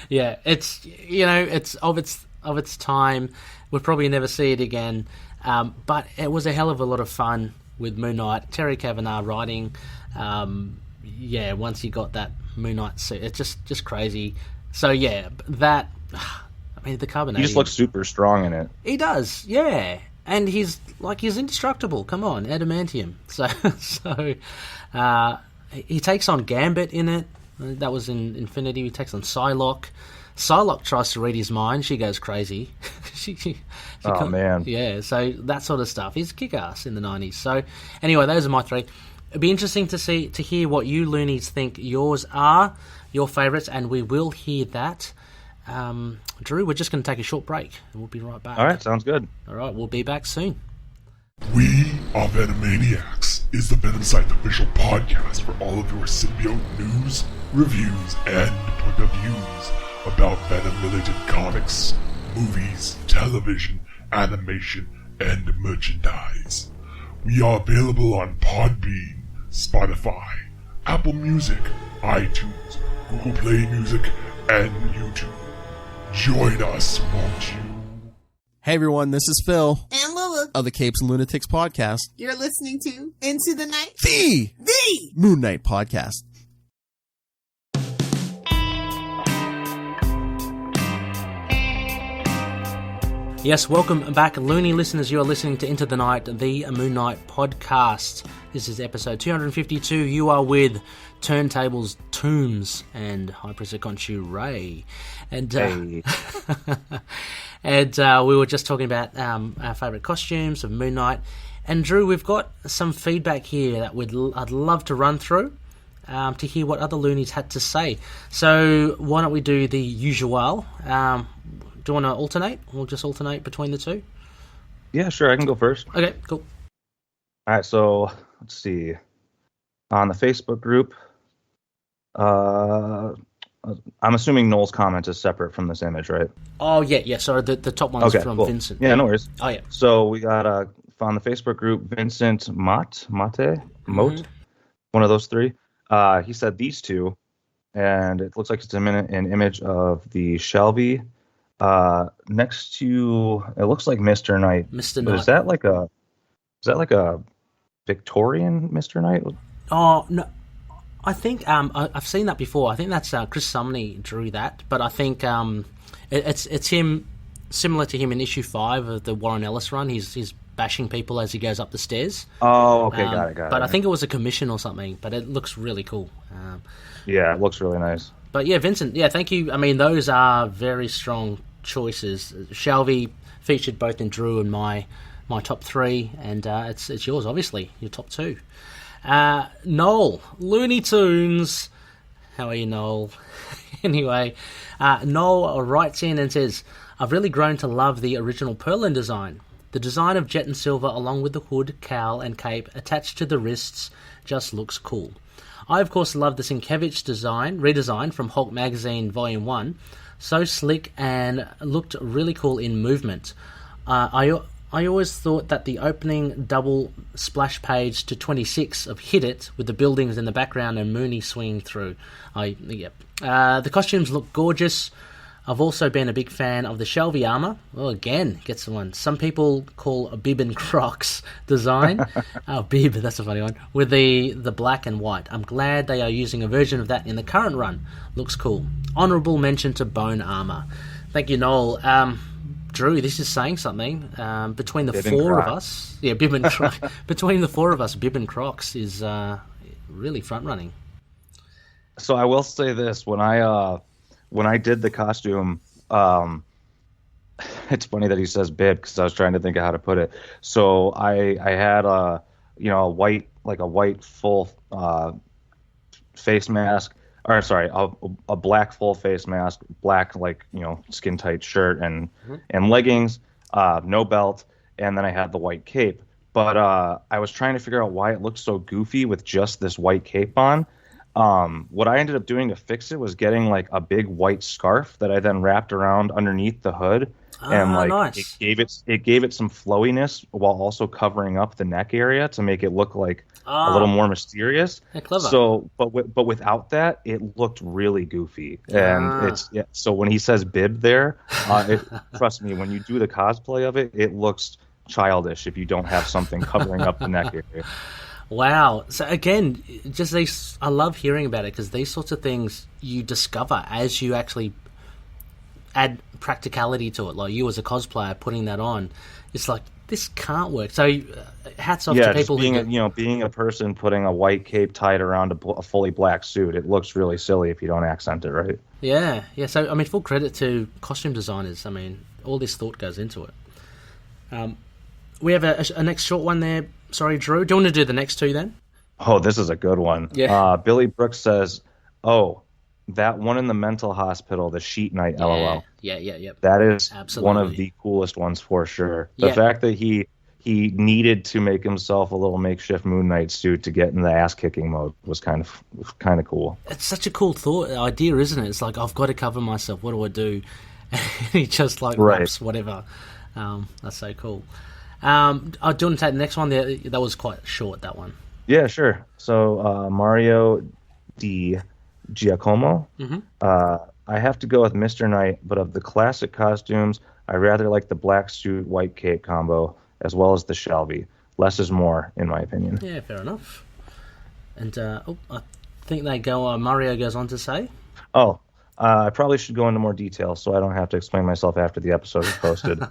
Yeah, it's it's of its time. We'll probably never see it again. But it was a hell of a lot of fun with Moon Knight. Terry Kavanagh writing. Once he got that Moon Knight suit, it's just crazy. So yeah, the Carbonadium. He just looks super strong in it. He does, yeah. And he's indestructible. Come on, adamantium. So he takes on Gambit in it. That was in Infinity. He takes on Psylocke. Psylocke tries to read his mind. She goes crazy. Oh, man. Yeah, so that sort of stuff. He's kick-ass in the 90s. So anyway, those are my three. It'd be interesting to hear what you loonies think yours are, your favourites, and we will hear that. Drew, we're just going to take a short break, and we'll be right back. All right, sounds good. All right, we'll be back soon. We are Venomaniacs is the Venom Site official podcast for all of your symbiote news, reviews, and point of views about Venom-related comics, movies, television, animation, and merchandise. We are available on Podbean, Spotify, Apple Music, iTunes, Google Play Music, and YouTube. Join us, won't you? Hey everyone, this is Phil And Lula. of the Capes and Lunatics podcast, You're listening to Into the Night. the Moon Knight podcast. Yes, welcome back, Looney listeners. You are listening to Into the Night, the Moon Knight podcast. This is episode 252. You are with Turntables Tombz and High Priest of Khonshu Ray. And we were just talking about our favourite costumes of Moon Knight. And Drew, we've got some feedback here that I'd love to run through to hear what other Loonies had to say. So why don't we do the usual? Do you want to alternate? We'll just alternate between the two. Yeah, sure. I can go first. Okay, cool. All right, so let's see. On the Facebook group, I'm assuming Noel's comment is separate from this image, right? Oh, yeah. Sorry, the top one's from cool. Vincent. Yeah, no worries. Oh, yeah. So we got on the Facebook group, Vincent Mote, one of those three. He said these two, and it looks like it's an image of the Shalvey next to, it looks like Mr. Knight. Mr. Knight. Is that like a Victorian Mr. Knight? Oh, no. I think I've seen that before. I think that's Chris Sumney drew that, but I think it's him, similar to him in issue 5 of the Warren Ellis run. He's bashing people as he goes up the stairs. Oh, okay, got it. But I think it was a commission or something, but it looks really cool. Yeah, it looks really nice. But yeah, Vincent, thank you. I mean, those are very strong choices. Shalvey featured both in Drew and my top 3, and it's yours, obviously, your top 2. Noel, Looney Tunes. How are you, Noel? Anyway, Noel writes in and says, I've really grown to love the original Perlin design. The design of jet and silver along with the hood, cowl and cape attached to the wrists just looks cool. I, of course, love the Sienkiewicz redesign from Hulk Magazine Volume 1. So slick and looked really cool in movement. I always thought that the opening double splash page to 26 of Hit It, with the buildings in the background and Mooney swinging through. The costumes look gorgeous. I've also been a big fan of the Shalvey armour. Well, again, gets the one. Some people call a Bib and Crocs design. Bib, that's a funny one. With the black and white. I'm glad they are using a version of that in the current run. Looks cool. Honourable mention to bone armour. Thank you, Noel. Drew, this is saying something. Between the four of us, Bib and Crocs. Between the four of us, Bib and Crocs is really front running. So I will say this: when I did the costume, it's funny that he says bib because I was trying to think of how to put it. So I had a white full face mask, or sorry, a black full face mask, black skin tight shirt and leggings, no belt, and then I had the white cape. But I was trying to figure out why it looked so goofy with just this white cape on. What I ended up doing to fix it was getting like a big white scarf that I then wrapped around underneath the hood. and like nice. it gave it some flowiness while also covering up the neck area to make it look like a little more mysterious. Yeah, clever. So, but without that, it looked really goofy. And so when he says bib there, trust me, when you do the cosplay of it, it looks childish if you don't have something covering up the neck area. Wow. So again, just I love hearing about it because these sorts of things you discover as you actually add practicality to it. Like you as a cosplayer putting that on, it's like, this can't work. So hats off to people being a person putting a white cape tied around a fully black suit, it looks really silly if you don't accent it right. Yeah. So I mean, full credit to costume designers. I mean, all this thought goes into it. We have a next short one there. Sorry, Drew. Do you want to do the next two then? Oh, this is a good one. Yeah. Billy Brooks says, "Oh, that one in the mental hospital, the sheet night, LOL." Yeah. That is absolutely one of the coolest ones for sure. The fact that he needed to make himself a little makeshift Moon Knight suit to get in the ass kicking mode was kind of cool. It's such a cool idea, isn't it? It's like, I've got to cover myself. What do I do? And he just like raps whatever. That's so cool. Do you want to take the next one? That was quite short, that one. Yeah, sure. So Mario Di Giacomo. Mm-hmm. I have to go with Mr. Knight, but of the classic costumes, I rather like the black suit, white cape combo, as well as the Shalvey. Less is more, in my opinion. Yeah, fair enough. And I think Mario goes on to say... I probably should go into more detail so I don't have to explain myself after the episode is posted.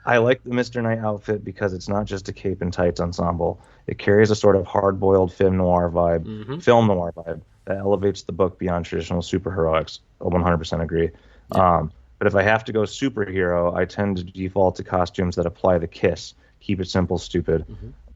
I like the Mr. Knight outfit because it's not just a cape and tights ensemble. It carries a sort of hard-boiled film noir vibe that elevates the book beyond traditional superheroics. I 100% agree. Yeah. But if I have to go superhero, I tend to default to costumes that apply the KISS, keep it simple, stupid,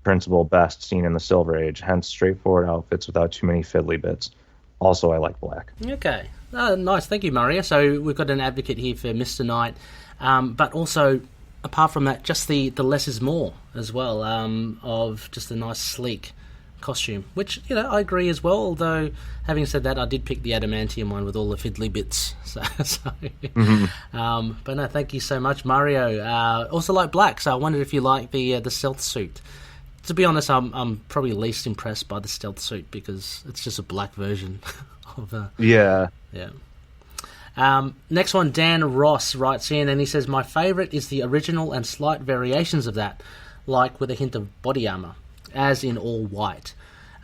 principle best seen in the Silver Age, hence straightforward outfits without too many fiddly bits. Also, I like black. Okay. Nice. Thank you, Maria. So we've got an advocate here for Mr. Knight, but also... apart from that, just the less is more as well, of just a nice sleek costume, which, I agree as well, although having said that, I did pick the Adamantium one with all the fiddly bits. But no, thank you so much, Mario. Also like black, so I wondered if you like the stealth suit. To be honest, I'm probably least impressed by the stealth suit because it's just a black version of Yeah. Next one, Dan Ross writes in and he says, my favourite is the original and slight variations of that, like with a hint of body armour, as in all white.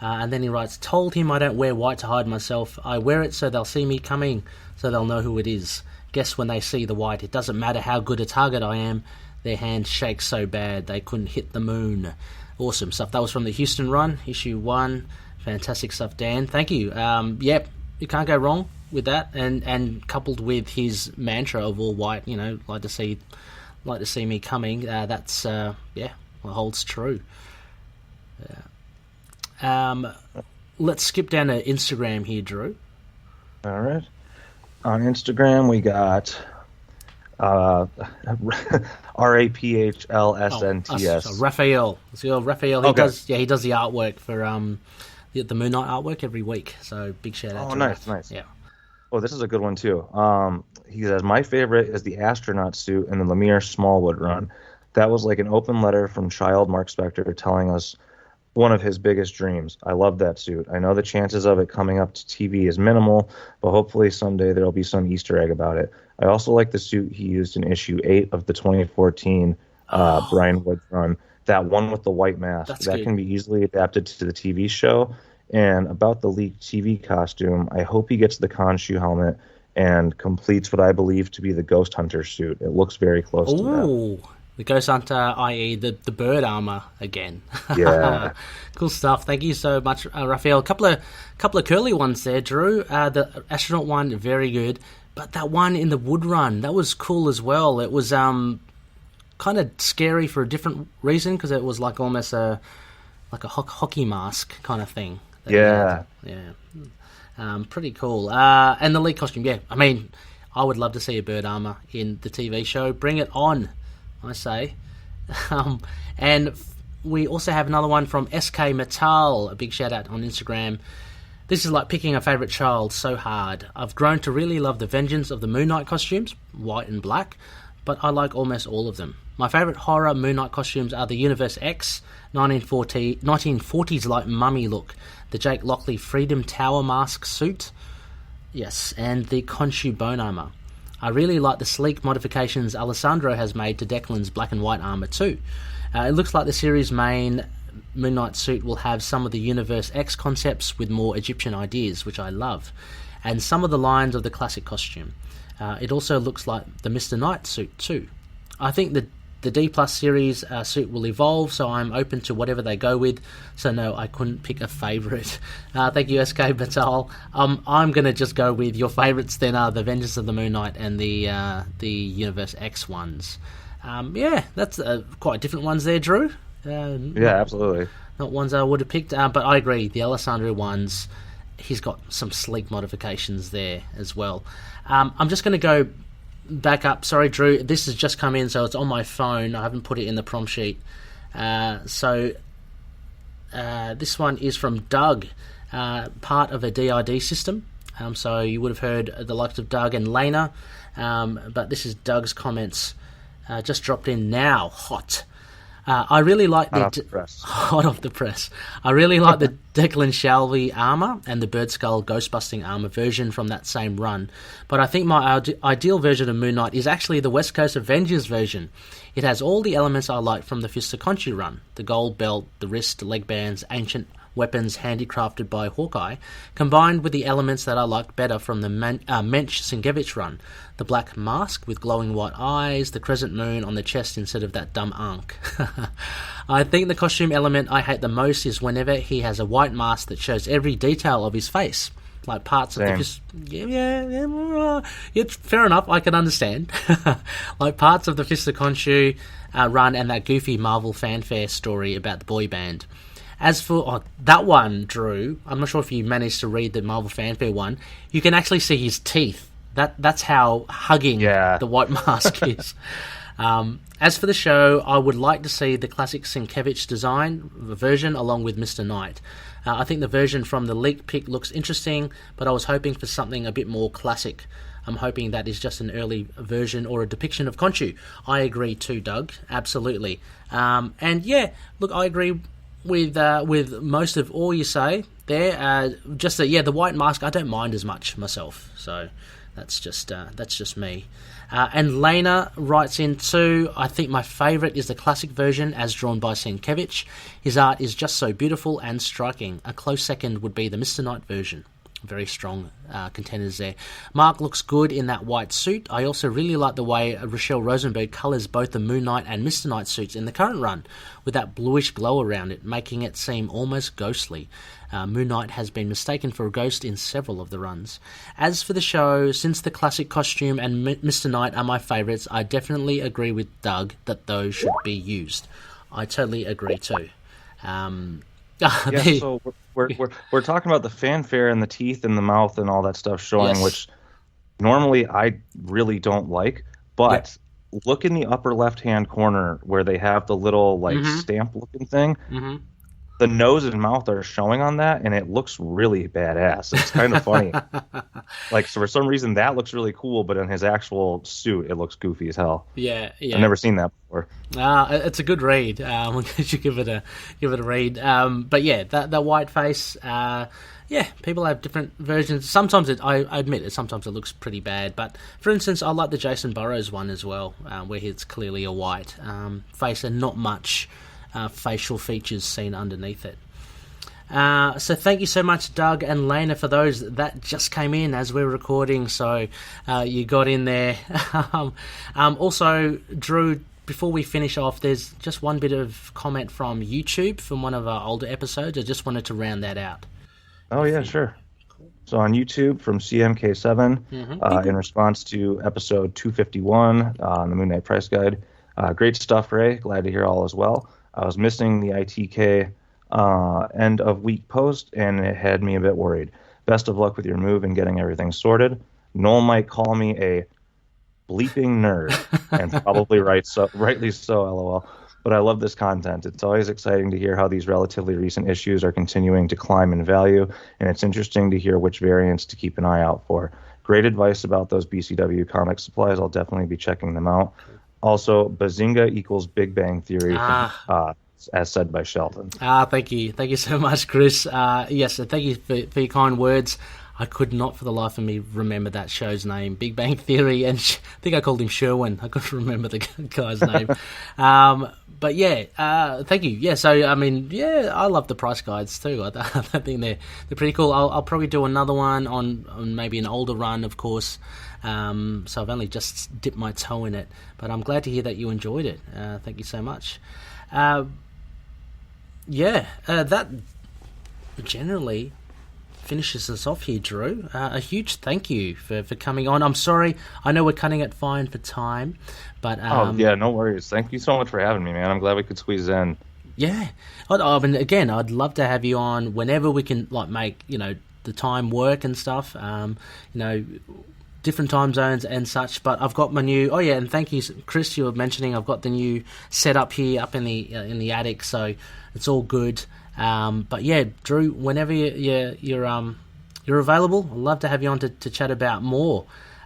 And then he writes, told him I don't wear white to hide myself. I wear it so they'll see me coming, so they'll know who it is. Guess when they see the white, it doesn't matter how good a target I am. Their hand shakes so bad they couldn't hit the moon. Awesome stuff. That was from the Houston Run, issue 1. Fantastic stuff, Dan. Thank you. Yep, you can't go wrong with that, and coupled with his mantra of all white, like to see me coming. That's holds true. Let's skip down to Instagram here, Drew. All right. On Instagram, we got RAPHLSNTS. Raphael. So Raphael. He does the artwork for the Moon Knight artwork every week. So big shout out. Oh, nice. Yeah. Oh, this is a good one too. He says, my favorite is the astronaut suit in the Lemire Smallwood run. That was like an open letter from child Mark Spector telling us one of his biggest dreams. I love that suit. I know the chances of it coming up to TV is minimal, but hopefully someday there'll be some Easter egg about it. I also like the suit he used in issue 8 of the 2014 Brian Wood run. That one with the white mask. That can be easily adapted to the TV show. And about the leaked TV costume, I hope he gets the KHONSHU helmet and completes what I believe to be the Ghost Hunter suit. It looks very close to that. The Ghost Hunter, i.e. the bird armor again. Yeah. Cool stuff. Thank you so much, Raphael. A couple of curly ones there, Drew. The astronaut one, very good. But that one in the wood run, that was cool as well. It was kind of scary for a different reason because it was like almost a hockey mask kind of thing. Yeah. Pretty cool. And the lead costume, I mean, I would love to see a bird armor in the TV show. Bring it on, I say. And we also have another one from SK Metal. A big shout out on Instagram. This is like picking a favourite child so hard. I've grown to really love the Vengeance of the Moon Knight costumes, white and black, but I like almost all of them. My favourite horror Moon Knight costumes are the Universe X, 1940s like mummy look, the Jake Lockley Freedom Tower mask suit, yes, and the Khonshu bone armour. I really like the sleek modifications Alessandro has made to Declan's black and white armour too. It looks like the series' main Moon Knight suit will have some of the Universe X concepts with more Egyptian ideas, which I love, and some of the lines of the classic costume. It also looks like the Mr. Knight suit too. I think the D Plus series suit will evolve, so I'm open to whatever they go with. So no, I couldn't pick a favourite. Thank you, SK Batal. I'm going to just go with your favourites then are the Vengeance of the Moon Knight and the Universe X ones. Yeah, that's quite different ones there, Drew. Yeah, absolutely. Not ones I would have picked, but I agree. The Alessandro ones, he's got some sleek modifications there as well. I'm just going to go back up. Sorry, Drew. This has just come in, so it's on my phone. I haven't put it in the prompt sheet. This one is from Doug, part of a DID system. So you would have heard the likes of Doug and Lena, but this is Doug's comments. Just dropped in now. Hot. I really like hot off the press. I really like the Declan Shalvey armour and the Bird Skull Ghostbusting armour version from that same run. But I think my ideal version of Moon Knight is actually the West Coast Avengers version. It has all the elements I like from the Fist of Khonshu run. The gold belt, the wrist, leg bands, ancient weapons handicrafted by Hawkeye, combined with the elements that I liked better from the Moench Sienkiewicz run. The black mask with glowing white eyes, the crescent moon on the chest instead of that dumb ankh. I think the costume element I hate the most is whenever he has a white mask that shows every detail of his face. Like parts of the fist... Yeah, fair enough, I can understand. Like parts of the Fist of Khonshu run and that goofy Marvel fanfare story about the boy band. As for that one, Drew, I'm not sure if you managed to read the Marvel fanfare one, you can actually see his teeth. That's how hugging the white mask is. As for the show, I would like to see the classic Sienkiewicz design version along with Mr. Knight. I think the version from the leak pic looks interesting, but I was hoping for something a bit more classic. I'm hoping that is just an early version or a depiction of Khonshu. I agree too, Doug. Absolutely. And yeah, look, I agree with most of all you say there. The white mask I don't mind as much myself. So that's just me. And Lena writes in too, I think my favourite is the classic version as drawn by Sienkiewicz. His art is just so beautiful and striking. A close second would be the Mr. Knight version. Very strong contenders there. Mark looks good in that white suit. I also really like the way Rochelle Rosenberg colours both the Moon Knight and Mr. Knight suits in the current run, with that bluish glow around it, making it seem almost ghostly. Moon Knight has been mistaken for a ghost in several of the runs. As for the show, since the classic costume and Mr. Knight are my favourites, I definitely agree with Doug that those should be used. I totally agree too. So we're talking about the fanfare and the teeth and the mouth and all that stuff showing, which normally I really don't like. But look in the upper left-hand corner where they have the little stamp-looking thing. Mm-hmm. The nose and mouth are showing on that, and it looks really badass. It's kind of funny. So for some reason that looks really cool, but in his actual suit, it looks goofy as hell. Yeah. I've never seen that before. It's a good read. You should give it a read. But yeah, that white face. People have different versions. Sometimes I admit it. Sometimes it looks pretty bad. But for instance, I like the Jacen Burrows one as well, where it's clearly a white face and not much facial features seen underneath it. So thank you so much, Doug and Lena, for those that just came in as we're recording. So you got in there. Also, Drew, before we finish off, there's just one bit of comment from YouTube from one of our older episodes. I just wanted to round that out. Oh, yeah, sure. So on YouTube from CMK7, in response to episode 251 on the Moon Knight Price Guide. Great stuff, Ray. Glad to hear all as well. I was missing the ITK end of week post, and it had me a bit worried. Best of luck with your move and getting everything sorted. Noel might call me a bleeping nerd, and probably rightly so, lol. but I love this content. It's always exciting to hear how these relatively recent issues are continuing to climb in value, and it's interesting to hear which variants to keep an eye out for. Great advice about those BCW comic supplies. I'll definitely be checking them out. Also, Bazinga equals Big Bang Theory, as said by Sheldon. Thank you. Thank you so much, Chris. Yes, and thank you for your kind words. I could not for the life of me remember that show's name, Big Bang Theory, and I think I called him Sherwin. I couldn't remember the guy's name. But yeah, thank you. Yeah, so I mean, yeah, I love the price guides too. I think they're pretty cool. I'll probably do another one on maybe an older run, of course. So I've only just dipped my toe in it, but I'm glad to hear that you enjoyed it. Thank you so much. That generally finishes us off here, Drew. A huge thank you for coming on. I'm sorry, I know we're cutting it fine for time, but no worries. Thank you so much for having me, man. I'm glad we could squeeze in. Yeah, I mean, again, I'd love to have you on whenever we can, like, make the time work and stuff. Different time zones and such. But I've got my new. Oh yeah, and thank you, Chris. You were mentioning I've got the new setup here up in the attic, so it's all good. But yeah, Drew, whenever you're available, I'd love to have you on to chat about more.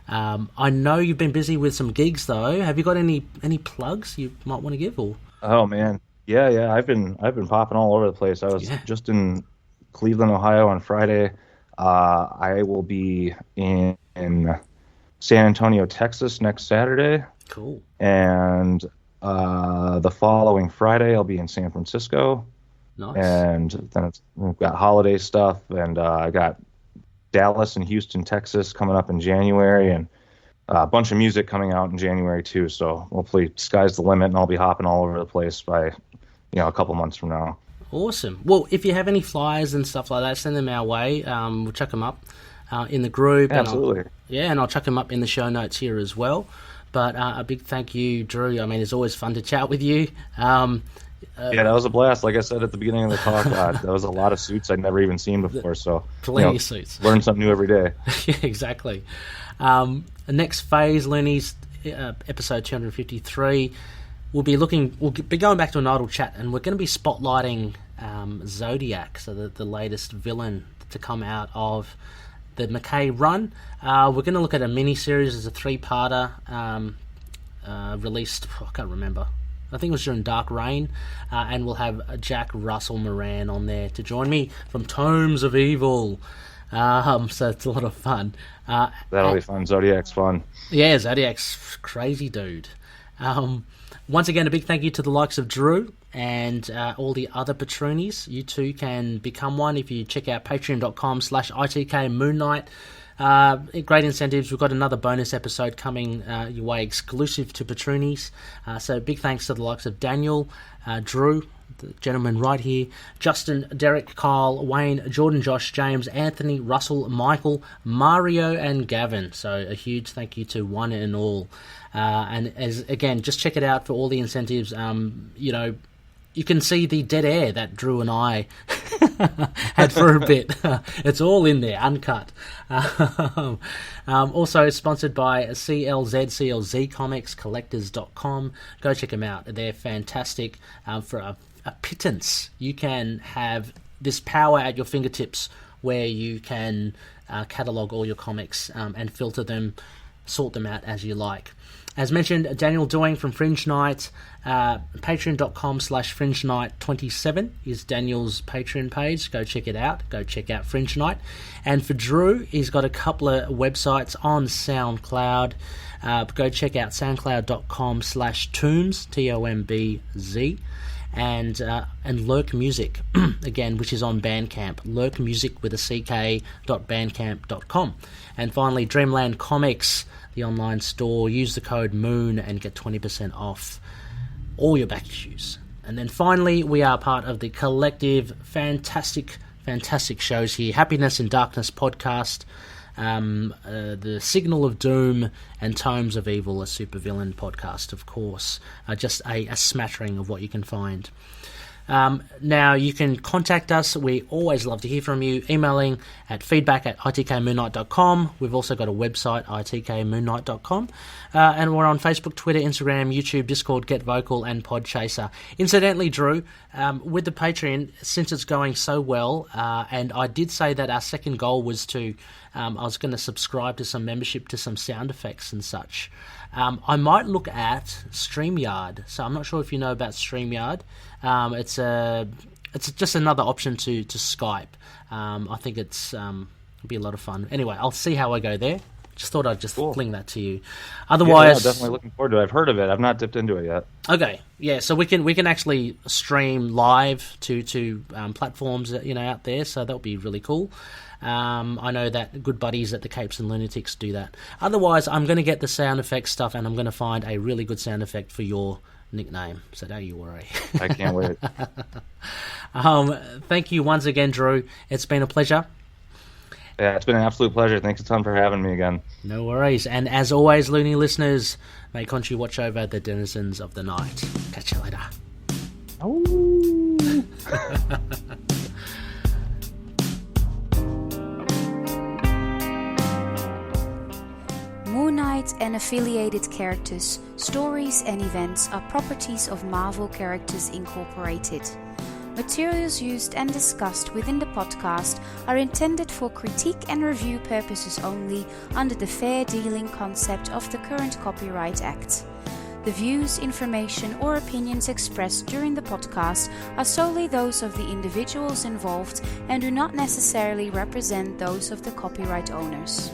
I know you've been busy with some gigs though. Have you got any plugs you might want to give? Or oh man, yeah, I've been popping all over the place. I was just in Cleveland, Ohio on Friday. I will be in San Antonio, Texas next Saturday. Cool. And the following Friday, I'll be in San Francisco. Nice. And then we've got holiday stuff, and I got Dallas and Houston, Texas coming up in January, and a bunch of music coming out in January too. So hopefully sky's the limit, and I'll be hopping all over the place by a couple months from now. Awesome. Well, if you have any flyers and stuff like that, send them our way. We'll chuck them up in the group. Absolutely. And I'll chuck them up in the show notes here as well. But a big thank you, Drew. I mean, it's always fun to chat with you. Yeah, that was a blast. Like I said at the beginning of the talk, there was a lot of suits I'd never even seen before. So plenty of suits. Learn something new every day. Yeah, exactly. The next phase, Loonies, episode 253. We'll be going back to an idle chat, and we're going to be spotlighting Zodiac, so the latest villain to come out of the McKay run. We're going to look at a mini-series as a 3-parter released, I can't remember. I think it was during Dark Reign, and we'll have Jack Russell Moran on there to join me from Tombs of Evil. So it's a lot of fun. That'll be fun. Zodiac's fun. Yeah, Zodiac's crazy dude. Once again, a big thank you to the likes of Drew and all the other patroonies. You too can become one if you check out patreon.com/ITK Moon Knight. Great incentives. We've got another bonus episode coming your way exclusive to patroonies. So big thanks to the likes of Daniel, Drew, the gentleman right here, Justin, Derek, Kyle, Wayne, Jordan, Josh, James, Anthony, Russell, Michael, Mario, and Gavin. So a huge thank you to one and all. And again, just check it out for all the incentives. You can see the dead air that Drew and I had for a bit. It's all in there, uncut. Also sponsored by CLZ Comics, collectors.com. Go check them out. They're fantastic. For a pittance, you can have this power at your fingertips where you can catalog all your comics and filter them, sort them out as you like. As mentioned, Daniel Doing from Fringe Night, patreon.com/Fringe Night 27 is Daniel's Patreon page. Go check it out. Go check out Fringe Night. And for Drew, he's got a couple of websites on SoundCloud. Go check out soundcloud.com/Tombz, TOMBZ. And Lurk Music, again, which is on Bandcamp, Lurk Music with a CK.bandcamp.com. And finally, Dreamland Comics, the online store. Use the code MOON and get 20% off all your back issues. And then finally, we are part of the collective fantastic shows here, Happiness in Darkness podcast, the Signal of Doom, and Tomes of Evil, a supervillain podcast, of course. Just a smattering of what you can find. Now, you can contact us. We always love to hear from you, emailing at feedback@itkmoonnight.com. We've also got a website, itkmoonnight.com. And we're on Facebook, Twitter, Instagram, YouTube, Discord, Get Vocal, and Podchaser. Incidentally, Drew, with the Patreon, since it's going so well, and I did say that our second goal was to, I was going to subscribe to some membership to some sound effects and such. I might look at StreamYard. So I'm not sure if you know about StreamYard. It's just another option to Skype. I think it'll be a lot of fun. Anyway, I'll see how I go there. Just thought I'd just fling that to you. Otherwise, yeah, definitely looking forward to it. I've heard of it. I've not dipped into it yet. Okay, yeah. So we can actually stream live to platforms out there. So that'll be really cool. I know that good buddies at the Capes and Lunatics do that. Otherwise, I'm going to get the sound effects stuff, and I'm going to find a really good sound effect for your nickname. So don't you worry. I can't wait. Thank you once again, Drew. It's been a pleasure. Yeah, it's been an absolute pleasure. Thanks a ton for having me again. No worries. And as always, Looney listeners, may Khonshu watch over the denizens of the night. Catch you later. Oh. Moon Knight and affiliated characters, stories and events are properties of Marvel Characters Incorporated. Materials used and discussed within the podcast are intended for critique and review purposes only under the fair dealing concept of the current Copyright Act. The views, information, or opinions expressed during the podcast are solely those of the individuals involved and do not necessarily represent those of the copyright owners.